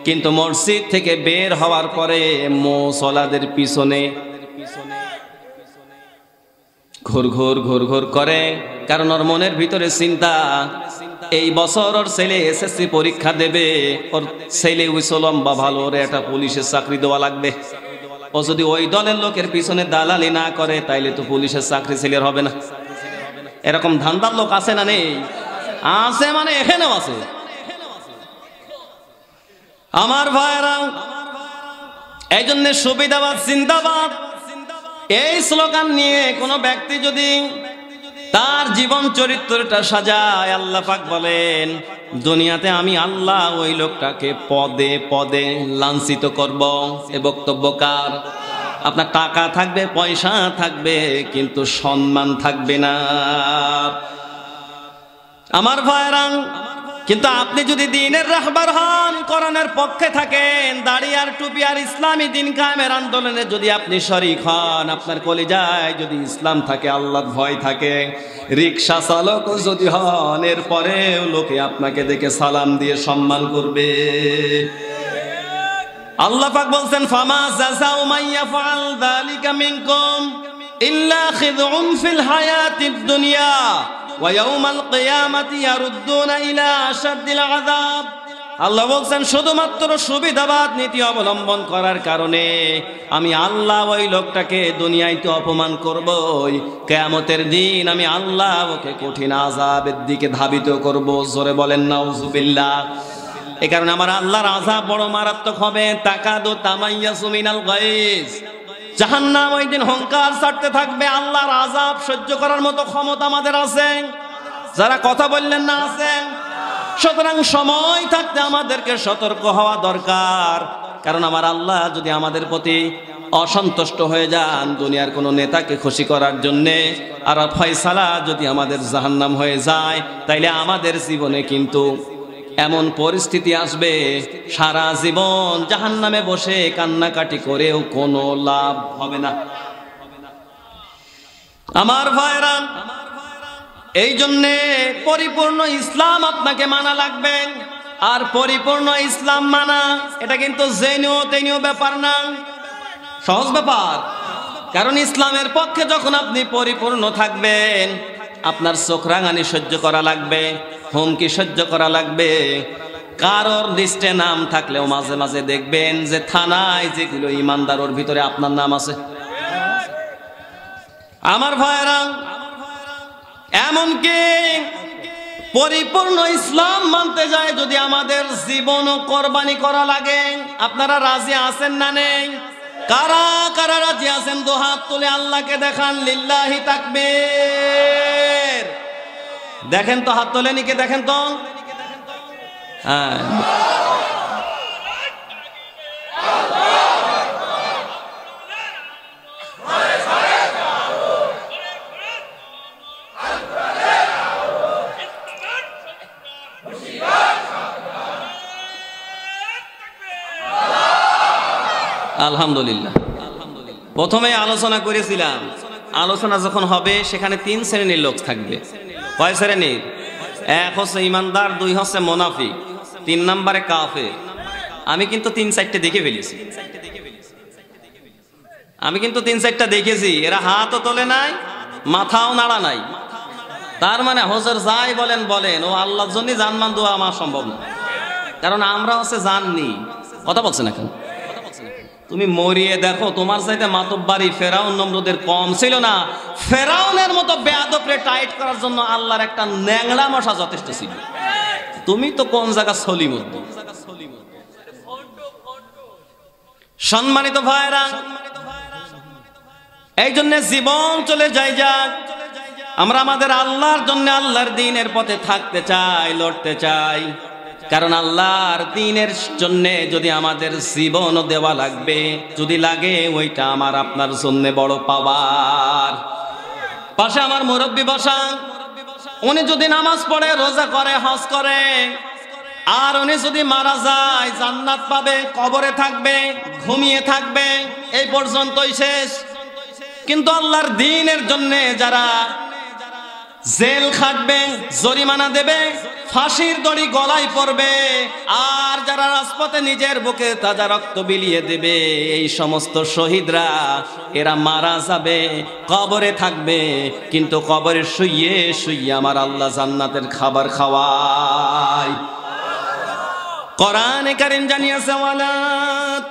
কিন্তু মসজিদ থেকে বের হওয়ার পরে মুসল্লিদের পিছনে ঘুর ঘুর ঘুর ঘুর করে, কারণ ওর মনের ভিতরে চিন্তা, এই বছর ওর ছেলে এসএসসি পরীক্ষা দেবে, ওর ছেলে উইসো লম্বা ভালো, ওর একটা পুলিশের চাকরি দেওয়া লাগবে। ও যদি ওই দলের লোকের পিছনে দালালি না করে, তাইলে তো পুলিশের চাকরি ছেলের হবে না। এরকম ধান্দার লোক আছে না নেই? আছে, মানে এখানেও আছে। আমার ভাইরা, এই জন্য সুবিধাবাদ জিন্দাবাদ এই স্লোগান নিয়ে কোনো ব্যক্তি যদি তার জীবন চরিত্রটা সাজায়, আল্লাহ পাক বলেন দুনিয়াতে আমি আল্লাহ ওই লোকটাকে পদে পদে লাঞ্ছিত করব। এ বক্তব্য কার? আপনার টাকা থাকবে, পয়সা থাকবে, কিন্তু সম্মান থাকবে না। আমার ভাইরা, কিন্তু আপনি যদি দ্বীনের রাহবার হন, কোরআনের পক্ষে থাকেন, দাড়ি আর টুপি আর ইসলামী দ্বীন কায়েমের আন্দোলনে যদি আপনি শরীক হন, আপনার কলিজায় যদি ইসলাম থাকে, আল্লাহর ভয় থাকে, রিকশা চালক যদি হন, এরপরেও লোকে আপনাকে দেখে সালাম দিয়ে সম্মান করবে। আল্লাহ পাক বলছেন, ফামা জাযাউ মান ইয়াফআল যালিকা মিনকুম ইল্লা খিযউন ফিল হায়াতিদ দুনিয়া ওয়া ইয়াউমাল কিয়ামাতি ইয়ারুদ্দুনা ইলা আশাদ্দিল আযাব। আল্লাহ বলছেন শুধুমাত্র সুবিধাবাদ নীতি অবলম্বন করার কারণে আমি আল্লাহ ওই লোকটাকে দুনিয়াতে অপমান করবই, কিয়ামতের দিন আমি আল্লাহ ওকে কঠিন আযাবের দিকে ধাবিত করব। জোরে বলেন নাউযুবিল্লাহ। এই কারণে আমার আল্লাহর আযাব বড় মারাত্মক হবে। তাকাদু তামাইয়াসু মিনাল গায়জ, জাহান্নাম ওই দিন হুঙ্কার ছাড়তে থাকবে। আল্লাহর আযাব সহ্য করার মতো ক্ষমতা আমাদের আছে? যারা কথা বললেন না আছে? সুতরাং সময় থাকতে আমাদেরকে সতর্ক হওয়া দরকার। কারণ আমার আল্লাহ যদি আমাদের প্রতি অসন্তুষ্ট হয়ে যান দুনিয়ার কোনো নেতাকে খুশি করার জন্যে, আর ফয়সালা যদি আমাদের জাহান্নাম হয়ে যায়, তাইলে আমাদের জীবনে কিন্তু এমন পরিস্থিতি আসবে সারা জীবন জাহান্নামে বসে কান্নাকাটি করেও কোনো লাভ হবে না। আমার ভাইরা, এই জন্যে পরিপূর্ণ ইসলাম আপনাকে মানা লাগবে। আর পরিপূর্ণ ইসলাম মানা এটা কিন্তু জেনেও তেনেও ব্যাপার না, সহজ ব্যাপার। কারণ ইসলামের পক্ষে যখন আপনি পরিপূর্ণ থাকবেন, আপনার চোখ রাঙানি সহ্য করা লাগবে, হুমকি সহ্য করা লাগবে। কারোর লিস্টে নাম থাকলেও মাঝে মাঝে দেখবেন যে থানায় যেগুলো ইমানদার ওর ভিতরে আপনার নাম আছে। আমার ভাইরা, এমনকি পরিপূর্ণ ইসলাম মানতে যায় যদি আমাদের জীবনও কোরবানি করা লাগে। আপনারা রাজি আছেন না নেই? কারা কারা রাজি আছেন দু হাত তুলে আল্লাহকে দেখান। লিল্লাহি তাকবীর। দেখেন তো, হাত তোলেন কে? দেখেন তো। হ্যাঁ, আলহামদুলিল্লাহ। প্রথমে আলোচনা করেছিলাম, আলোচনা যখন হবে সেখানে 3 শ্রেণীর লোক থাকবে। কয় শ্রেণীর? 1 হচ্ছে ইমানদার, 2 হচ্ছে মুনাফিক, 3 নম্বরে কাফের। আমি কিন্তু 3-4টে দেখে ফেলেছি। আমি কিন্তু 3-4টা দেখেছি। এরা হাতও তোলে নাই, মাথাও নাড়া নাই। তার মানে হুজুর যাই বলেন বলেন, ও আল্লাহর জন্য জানমান দোয়া আমার সম্ভব না। কারণ আমরা হচ্ছে জাননি। কথা বলছেন এখন? তুমি মরিয়ে দেখো, তোমার চাইতে মাতব্বারি ফেরাউন নমরুদের কম ছিল না। ফেরাউনের মতো বেয়াদবরে টাইট করার জন্য আল্লাহর একটা ন্যাংড়া মশা যথেষ্ট ছিল। তুমি তো কোন জায়গা সলিমুদ। সম্মানিত ভাইরা, এই জন্য জীবন চলে যায় যাক, আমরা আমাদের আল্লাহর জন্য আল্লাহর দ্বীনের পথে থাকতে চাই, লড়তে চাই। কারণ আল্লাহর দ্বীনের জন্য যদি আমাদের জীবন দেওয়া লাগবে, যদি লাগে, ওইটা আমার আপনার জন্য বড় পাওয়ার। পাশে আমার মুরব্বী বসা, উনি যদি নামাজ পড়ে, রোজা করে, হজ করে, আর উনি যদি মারা যায় জান্নাত পাবে, কবরে থাকবে, ঘুমিয়ে থাকবে, এই পর্যন্তই শেষ। কিন্তু আল্লাহর দ্বীনের জন্য যারা জেল খাটবে, জরিমানা দেবে, ফাঁসির দড়ি গলায় পড়বে, আর যারা রাজপথে নিজের বুকে তাজা রক্ত বিলিয়ে দেবে, এই সমস্ত শহীদরা এরা মারা যাবে, কবরে থাকবে, কিন্তু কবরে শুইয়ে শুইয়ে আমার আল্লাহ জান্নাতের খাবার খাওয়ায়। কোরআনে কারীম জানিয়েছে, ওয়ালা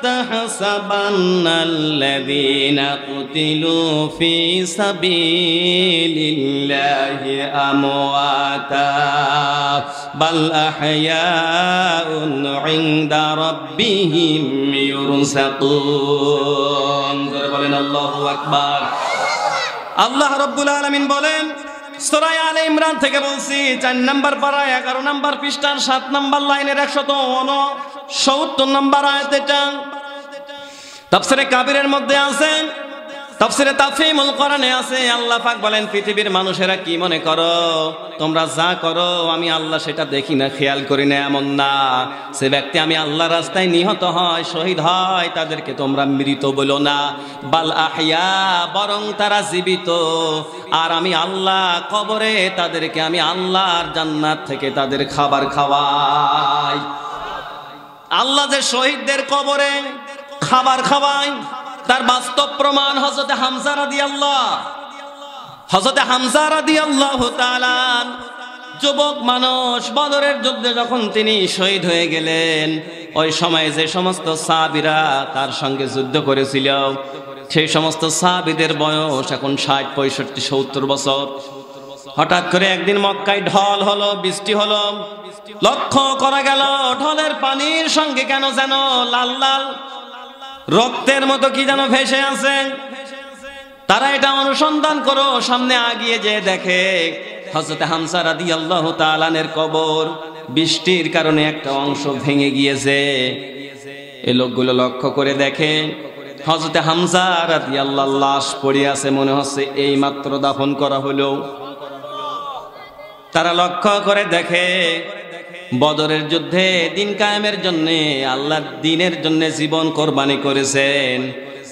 তাহসাবান্নাল্লাযীনা কুতিলু ফি সাবিলিল্লাহি আমওয়াতা বাল আহইয়াউন ইনদা রাব্বিহিম ইউরযাকুন। বলেন আল্লাহু আকবার। আল্লাহ রাব্বুল আলামিন বলেন, সূরা আলে ইমরান থেকে বলছি, 4 নম্বর পারা 11 নম্বর পৃষ্ঠার 7 নম্বর লাইনের 169 নম্বর আয়াত। এটা তাফসীরে কাবীরের মধ্যে আছে, তাফসীরে তাফহিমুল কোরআনে আছে। আল্লাহ পাক বলেন, পৃথিবীর মানুষেরা কি মনে করো তোমরা যা করো আমি আল্লাহ সেটা দেখি না, খেয়াল করি না? এমন না। সে ব্যক্তি আমি আল্লাহর রাস্তায় নিহত হয়, শহীদ হয়, তাদেরকে তোমরা মৃত বলো না, বাল আহইয়া, বরং তারা জীবিত। আর আমি আল্লাহ কবরে তাদেরকে আমি আল্লাহর জান্নাত থেকে তাদের খাবার খাওয়াই। আল্লাহ যে শহীদদের কবরে খাবার খাওয়ায় তার বাস্তব প্রমাণ হযরত হামজা রাদিয়াল্লাহু তাআলা যুবক মানুষ বদরের যুদ্ধে যখন তিনি শহীদ হয়ে গেলেন, ওই সময় যে সমস্ত সাহাবীরা তার সঙ্গে যুদ্ধ করেছিল সেই সমস্ত সাহাবীদের বয়স এখন 60, 65, 70 বছর। হঠাৎ করে একদিন মক্কায় ঢল হলো, বৃষ্টি হলো। লক্ষ্য করা গেল ঢলের পানির সঙ্গে কেন যেন লাল লাল রক্তের মতো কি যেন ভেসে আছে। তারা এটা অনুসন্ধান করো, সামনে আগিয়ে যে দেখে হযরত হামজা রাদিয়াল্লাহু তাআলা আনহুর কবর বৃষ্টির কারণে একটা অংশ ভেঙে গিয়েছে। এই লোকগুলো লক্ষ্য করে দেখে হযরত হামজা রাদিয়াল্লাহু লাশ পড়ে আছে, মনে হচ্ছে এই মাত্র দাফন করা হলো। তারা লক্ষ্য করে দেখে বদরের যুদ্ধে দিন কায়েমের জন্য, আল্লাহর দ্বীনের জন্য জীবন কোরবানি করেছেন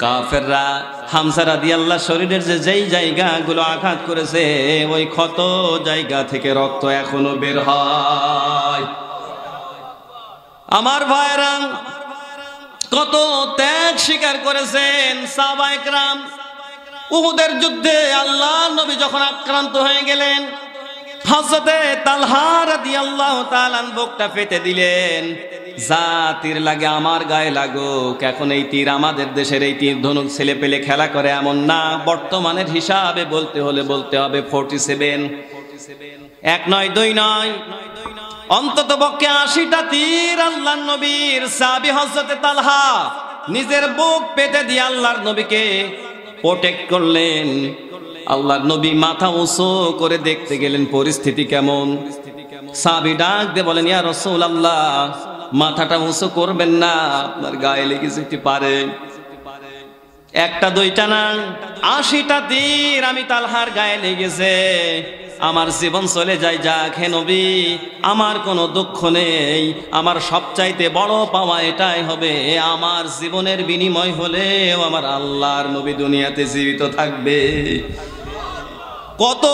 কাফেররা। হামজা রাদিয়াল্লাহু শরীরের যেই জায়গাগুলো আঘাত করেছে ওই ক্ষত জায়গা থেকে রক্ত এখনো বের হয়। আমার ভাইরা, কত ত্যাগ স্বীকার করেছেন সাহাবায়ে কেরাম। উহুদের যুদ্ধে আল্লাহর নবী যখন আক্রান্ত হয়ে গেলেন, হযরতে তালহা রাদিয়াল্লাহু তাআলা আনহু বুকটা পেতে দিলেন, যা তীর লাগে আমার গায়ে লাগুক। এখন এই তীর আমাদের দেশের এই তীর ধনুক ছেলে পেলে খেলা করে এমন না, বর্তমানের হিসাবে বলতে হবে 47। 1 নয় 2 নয়, অন্তত পক্ষে 80টা তীর আল্লাহর নবীর সাহাবী হযরতে তালহা নিজের বুক পেতে দিয়ে আল্লাহর নবীকে প্রোটেক্ট করলেন। আল্লাহর নবী মাথা উঁচু করে দেখতে গেলেন পরিস্থিতি কেমন। সাহাবী ডাক দিয়ে বলেন, ইয়া রাসূলুল্লাহ, মাথাটা উঁচু করবেন না, আপনার গায়ে লেগে যেতে পারে। 1টা 2টা না, 80টা তীর আমি তালহার গায়ে লেগেছে। আমার জীবন চলে যায় যাক, হে নবী, আমার কোনো দুঃখ নেই। আমার সবচাইতে বড় পাওয়া এটাই হবে, আমার জীবনের বিনিময় হলেও আমার আল্লাহর নবী দুনিয়াতে জীবিত থাকবে। কত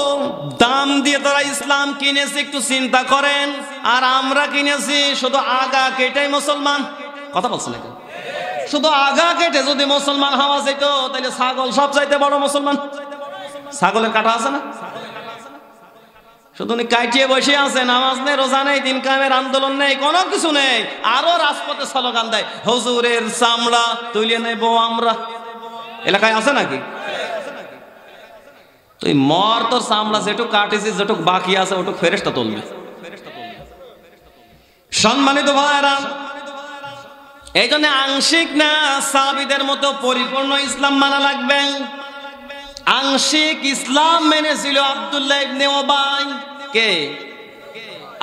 দাম দিয়ে তারা ইসলাম কিনেছে একটু চিন্তা করেন। আর আমরা কিনেছি শুধু আগা কেটেই মুসলমান। কথা বলছেন না? শুধু আগা কেটে যদি মুসলমান হওয়া যেত তাহলে ছাগল সব চাইতে বড় মুসলমান। ছাগলের কাটা আছে না? শুধু কাটিয়ে বসে আছে, নামাজ নেই, রোজা নেই, দিন কায়েমের আন্দোলন নেই, কোনো কিছু নেই। আরো রাজপথে স্লোগান দেয়, হুজুরের চামড়া তুলে নেব আমরা। এলাকায় আছে নাকি? তুই মর, তোর চামড়া যেটুক কাটিছিস, যেটুক বাকি আছে ওটুক ফেরেশতা তুলবে। সম্মানিত ভাইরা, এই জন্য আংশিক না, সাহাবীদের মতো পরিপূর্ণ ইসলাম মানা লাগবে। আংশিক ইসলাম মেনেছিল আব্দুল্লাহ ইবনে উবাই। কে?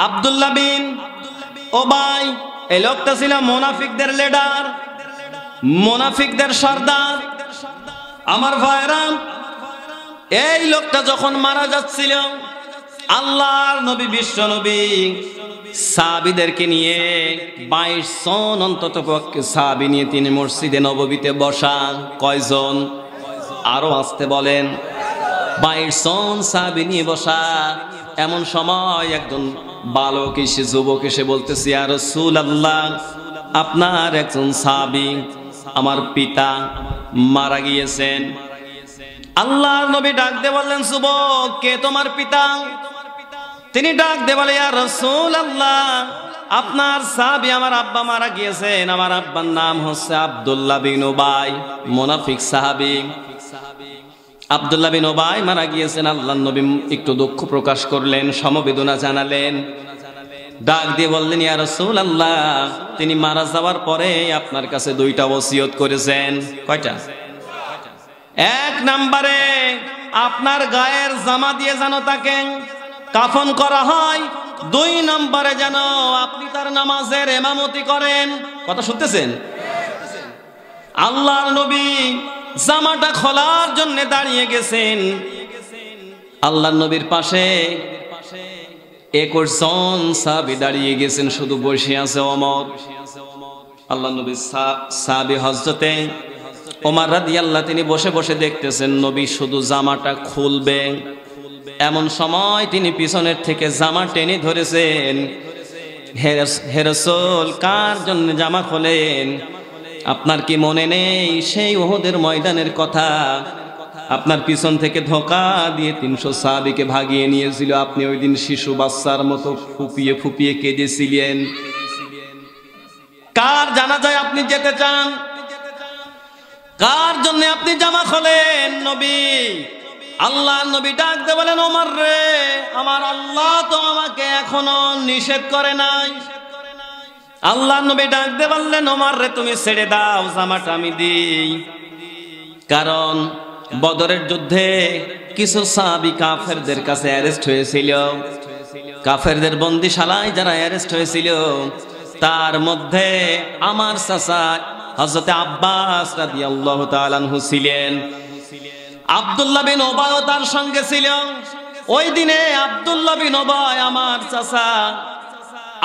আব্দুল্লাহ বিন উবাই। এই লোকটা ছিল মুনাফিকদের লিডার, মুনাফিকদের সর্দার। আমার ভাইরা, এই লোকটা যখন মারা যাচ্ছিল, আল্লাহর নবী বিশ্ব নবী সাহাবীদেরকে নিয়ে 22 জন অন্তত পক্ষে সাহাবী নিয়ে তিনি মসজিদে নববীতে বসা। কয়জন? আরো আসতে বলেন। 22 জন সাহাবী নিয়ে বসা। এমন সময় একজন বালক এসে, যুবক এসে বলতেছে, ইয়া রাসূলুল্লাহ, আপনার একজন সাহাবী, আমার পিতা মারা গিয়েছেন। আল্লাহর নবী ডাক দিয়ে বললেন, যুবক, কে তোমার পিতা? তিনি ডাক দিয়ে বলে, ইয়া রাসূলুল্লাহ, আপনার সাহাবী আমার আব্বা মারা গিয়েছেন। আমার আব্বার নাম হচ্ছে আব্দুল্লাহ বিন উবাই, মুনাফিক সাহাবী। আব্দুল্লাহ বিন উবাই মারা গিয়েছেন। আল্লাহর নবী একটু দুঃখ প্রকাশ করলেন, সমবেদনা জানালেন। ডাক দিয়ে বললেন, ইয়া রাসূলুল্লাহ, তিনি মারা যাওয়ার পরে আপনার কাছে 2টা ওসিয়ত করেছেন। কয়টা? 1 নম্বরে আপনার গায়ের জামা দিয়ে যেন তাকে কাফন করা হয়। 2 নম্বরে যেন আপনি তার নামাজের ইমামতি করেন। কথা শুনতেছেন? আল্লাহর নবী জামাটা খোলার জন্য দাঁড়িয়ে গেছেন। আল্লাহর নবীর পাশে 21 জন সাহাবী দাঁড়িয়ে গেছেন, শুধু বসে আছে ওমর। আল্লাহর নবী সাহাবী হযরতে ওমর রাদিয়াল্লাহু, তিনি বসে বসে দেখতেছেন নবী শুধু জামাটা খুলবে। এমন সময় তিনি পিছনের থেকে জামা টেনে ধরেছেন। হে রাসূল, কার জন্য জামা খোলেন? আপনার কি মনে নেই সেই উহুদের ময়দানের কথা? আপনার পিছন থেকে ধোঁকা দিয়ে 300 সাহাবীকে ভাগিয়ে নিয়েছিল। আপনি ওই দিন শিশু বাচ্চার মতো ফুপিয়ে ফুপিয়ে কেঁদেছিলেন। কার জানাজায় আপনি যেতে চান? কার জন্য আপনি জামা খোলেন? নবী, আল্লাহ নবী ডাক দিয়ে বলেন, ওমর রে, আমার আল্লাহ তো আমাকে এখনো নিষেধ করে নাই। আল্লাহ নবী ডাক দিয়ে বললেন, ওমর রে, তুমি ছেড়ে দাও, জামাটা আমি দিই। কারণ বদরের যুদ্ধে কিছু সাহাবী কাফেরদের কাছে অ্যারেস্ট হয়েছিল। কাফেরদের বন্দিশালায় যারা অ্যারেস্ট হয়েছিল তার মধ্যে আমার চাচা হযরত আব্বাস রাদিয়াল্লাহু তাআলা আনহু ছিলেন। আব্দুল্লাহ বিন উবাই তার সঙ্গে ছিল। ওই দিনে আব্দুল্লাহ বিন উবাই আমার চাচা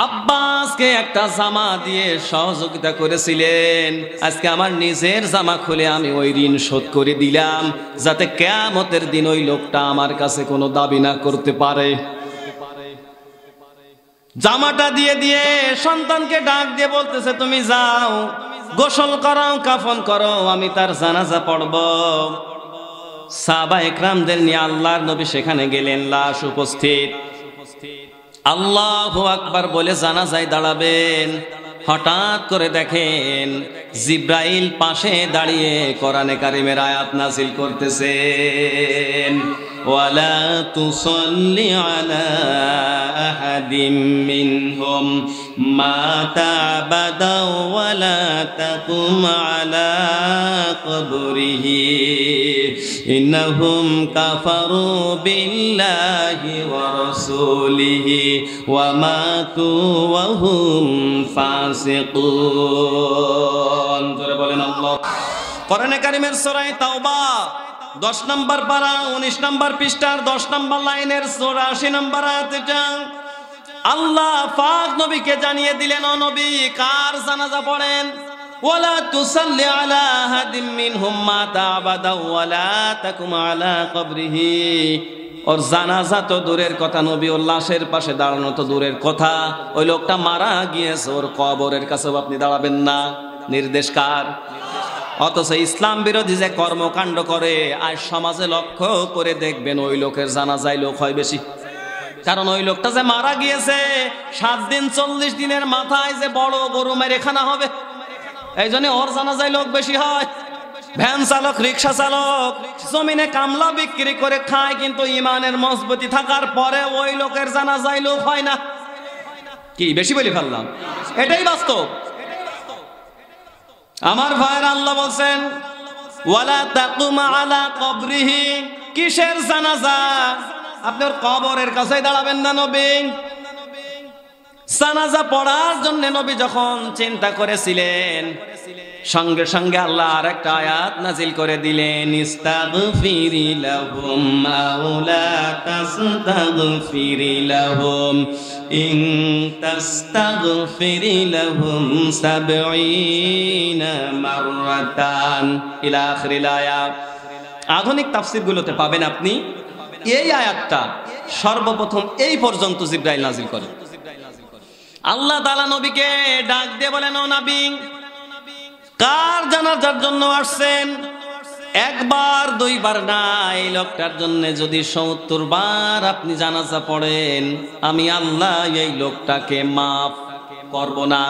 আব্বাসকে একটা জামা দিয়ে সহযোগিতা করেছিলেন। আজকে আমার নিজের জামা খুলে আমি ওই ঋণ শোধ করে দিলাম, যাতে কিয়ামতের দিন ওই লোকটা আমার কাছে কোনো দাবি না করতে পারে। জামাটা দিয়ে দিয়ে সন্তানকে ডাক দিয়ে বলতেছে, তুমি যাও, গোসল করো, কাফন করো, আমি তার জানাজা পড়ব। সাহাবা একরামদের নিয়ে আল্লাহর নবী সেখানে গেলেন। লাশ উপস্থিত। আল্লাহু আকবার বলে জানাজায় দাঁড়াবেন। হঠাৎ করে দেখেন জিব্রাইল পাশে দাঁড়িয়ে কোরআনে কারিমের আয়াত নাযিল করতেছেন, ওয়ালা তুসাল্লি আলা আহাদিম মিনহুম মাতা আবাদা ওয়ালা তাকুম আলা কবরিহি ইন্নাহুম কাফারু বিল্লাহি ওয়া রাসূলিহি ওয়া মাতু ওয়া হুম ফাসিকুন। জোরে বলেন আল্লাহ। কোরআনে কারিমের সূরা তাওবা 10 নম্বর পারা 19 নম্বর পৃষ্ঠার 10 নম্বর লাইনের 84 নম্বর আয়াতে আল্লাহ পাক নবীকে জানিয়ে দিলেন, ও নবী, কার জানাজা পড়েন? ওয়ালা তুসাল্লি আলা আহাদিম মিনহুম মাতা আবাদা ওয়ালা তাকুম আলা কবরিহি। ওর জানাজা তো দূরের কথা, নবী ওর লাশের পাশে দাঁড়ানো তো দূরের কথা, ওই লোকটা মারা গিয়েছে, ওর কবরের কাছেও আপনি দাঁড়াবেন না। নির্দেশ কার? অথচ ইসলাম বিরোধী যে কর্মকাণ্ড করে আর সমাজে লক্ষ্য করে দেখবেন ওই লোকের জানাজায় লোক হয় বেশি। কারণ ওই লোকটা যে মারা গিয়েছে 7 দিন 40 দিনের মাথায় যে বড় গরু মেরে খানা হবে, এই জন্য ওর জানাজায় লোক বেশি হয়। ভ্যান চালক, রিক্সা চালক জমিনে কামলা বিক্রি করে খায়, কিন্তু ইমানের মজবুতি থাকার পরে ওই লোকের জানাজায় লোক হয় না। কি বেশি বলে ফেললাম? এটাই বাস্তব। আমার ভাইয়ের আল্লাহ বলছেন, ওয়ালা তাকুম আলা কবরিহি। কিসের জানাজা? আপনার কবরের কাছে দাঁড়াবেন না নবী। জানাজা পড়ার জন্য নবী যখন চিন্তা করেছিলেন, সঙ্গে সঙ্গে আল্লাহ আরেকটা আয়াত নাজিল করে দিলেন, ইস্তাগফিরি লাহুম আও লা তাস্তাগফিরি লাহুম ইন তাস্তাগফিরি লাহুম 70 মাররাতান ইলা আখিরিল আয়াত। আধুনিক তাফসীরগুলোতে পাবেন আপনি এই আয়াতটা সর্বপ্রথম এই পর্যন্ত জিবরাইল নাজিল করে। আল্লাহ তাআলা নবীকে ডাক দিয়ে বলেন, ও নবী, কার জানাজার জন্য আসছেন? একবার দুইবার না, এই লোকটার জন্য যদি 70 বার আপনি জানাজা পড়েন, আমি আল্লাহ এই লোকটাকে মাফ করব না।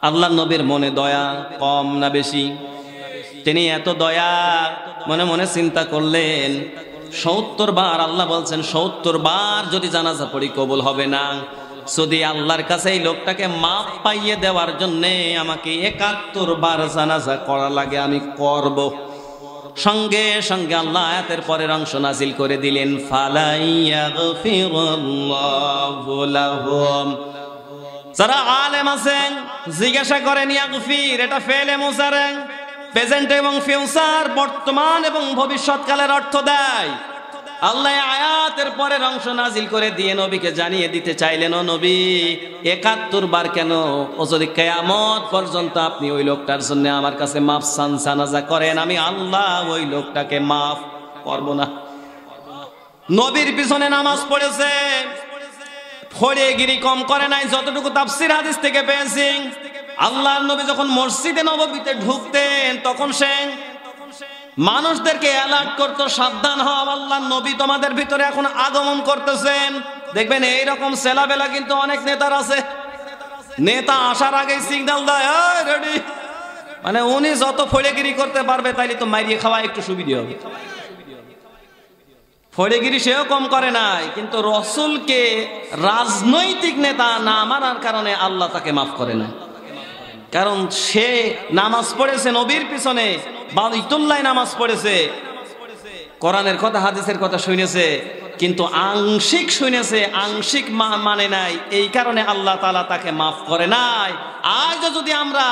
আল্লাহ নবীর মনে দয়া কম না বেশি? তিনি এত দয়া মনে মনে চিন্তা করলেন, 70 বার, আল্লাহ বলছেন 70 বার যদি জানাজা পড়ি কবুল হবে না। যদি আল্লাহর কাছে এই লোকটাকে মাফ পাইয়ে দেওয়ার জন্য আমাকে 71 বার জানাজা করা লাগে, আমি করব। সঙ্গে সঙ্গে আল্লাহ আয়াতের পরের অংশ নাজিল করে দিলেন, ফালাইয়াগফিরুল্লাহু লাহুম। যারা আলেম আছেন জিজ্ঞাসা করেন, ইয়াগফির এটা ফেলে মুজারে, প্রেজেন্ট এবং ফিউচার, বর্তমান এবং ভবিষ্যৎকালের অর্থ দেয়। আল্লাহ আয়াতের পরের অংশ নাজিল করে দিয়ে নবীকে জানিয়ে দিতে চাইলেন, ও নবী, 71 বার কেন? ও যদি কিয়ামত পর্যন্ত আপনি ওই লোকটার জন্য আমার কাছে মাফ চান, জানাজা করেন, আমি আল্লাহ ওই লোকটাকে মাফ করব না। নবীর পিছনে নামাজ পড়েছে, ফড়িয়েগিরি কম করে নাই। যতটুকু তাফসীর হাদিস থেকে পেয়েছি, আল্লাহর নবী যখন মসজিদে নববীতে ঢুকতেন তখন সে মানুষদেরকে অ্যালার্ট করতো, সাবধান হও, আল্লাহর নবী তোমাদের ভিতরে এখন আগমন করতেছেন। দেখবেন এইরকম সেলাবেলা কিন্তু অনেক নেতার আছে, নেতা আসার আগেই সিগন্যাল দেয়, রেডি। মানে উনি যত ফড়েগিরি করতে পারবে তাইলে তো মাইরিয়ে খাওয়া একটু সুবিধা হবে। ফড়েগিরি সেও কম করে নাই, কিন্তু রসুলকে রাজনৈতিক নেতা না মানার কারণে আল্লাহ তাকে মাফ করে না। কারণ সে নামাজ পড়েছে নবীর পিছনে, বাইতুল্লাহ নামাজ পড়েছে, কোরআনের কথা হাদিসের কথা শুনেছে, কিন্তু আংশিক শুনেছে, আংশিক মানে নাই, এই কারণে আল্লাহ তাআলা তাকে মাফ করে নাই। আজ যদি আমরা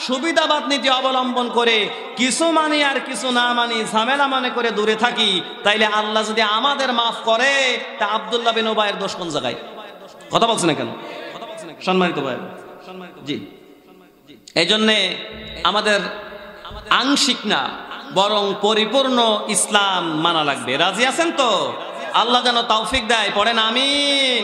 সুবিধাবাদ নীতি অবলম্বন করে কিছু মানি আর কিছু না মানি, ঝামেলা মনে করে দূরে থাকি, তাইলে আল্লাহ যদি আমাদের মাফ করে, তা আব্দুল্লাহ বিন উবাইয়ের দোষ কোন জায়গায়? কথা বলছেন না কেন সম্মানিত ভাই? জি, এই জন্যে আমাদের আংশিক না বরং পরিপূর্ণ ইসলাম মানা লাগবে। রাজি আছেন তো? আল্লাহ যেন তৌফিক দেয়, পড়েন আমিন।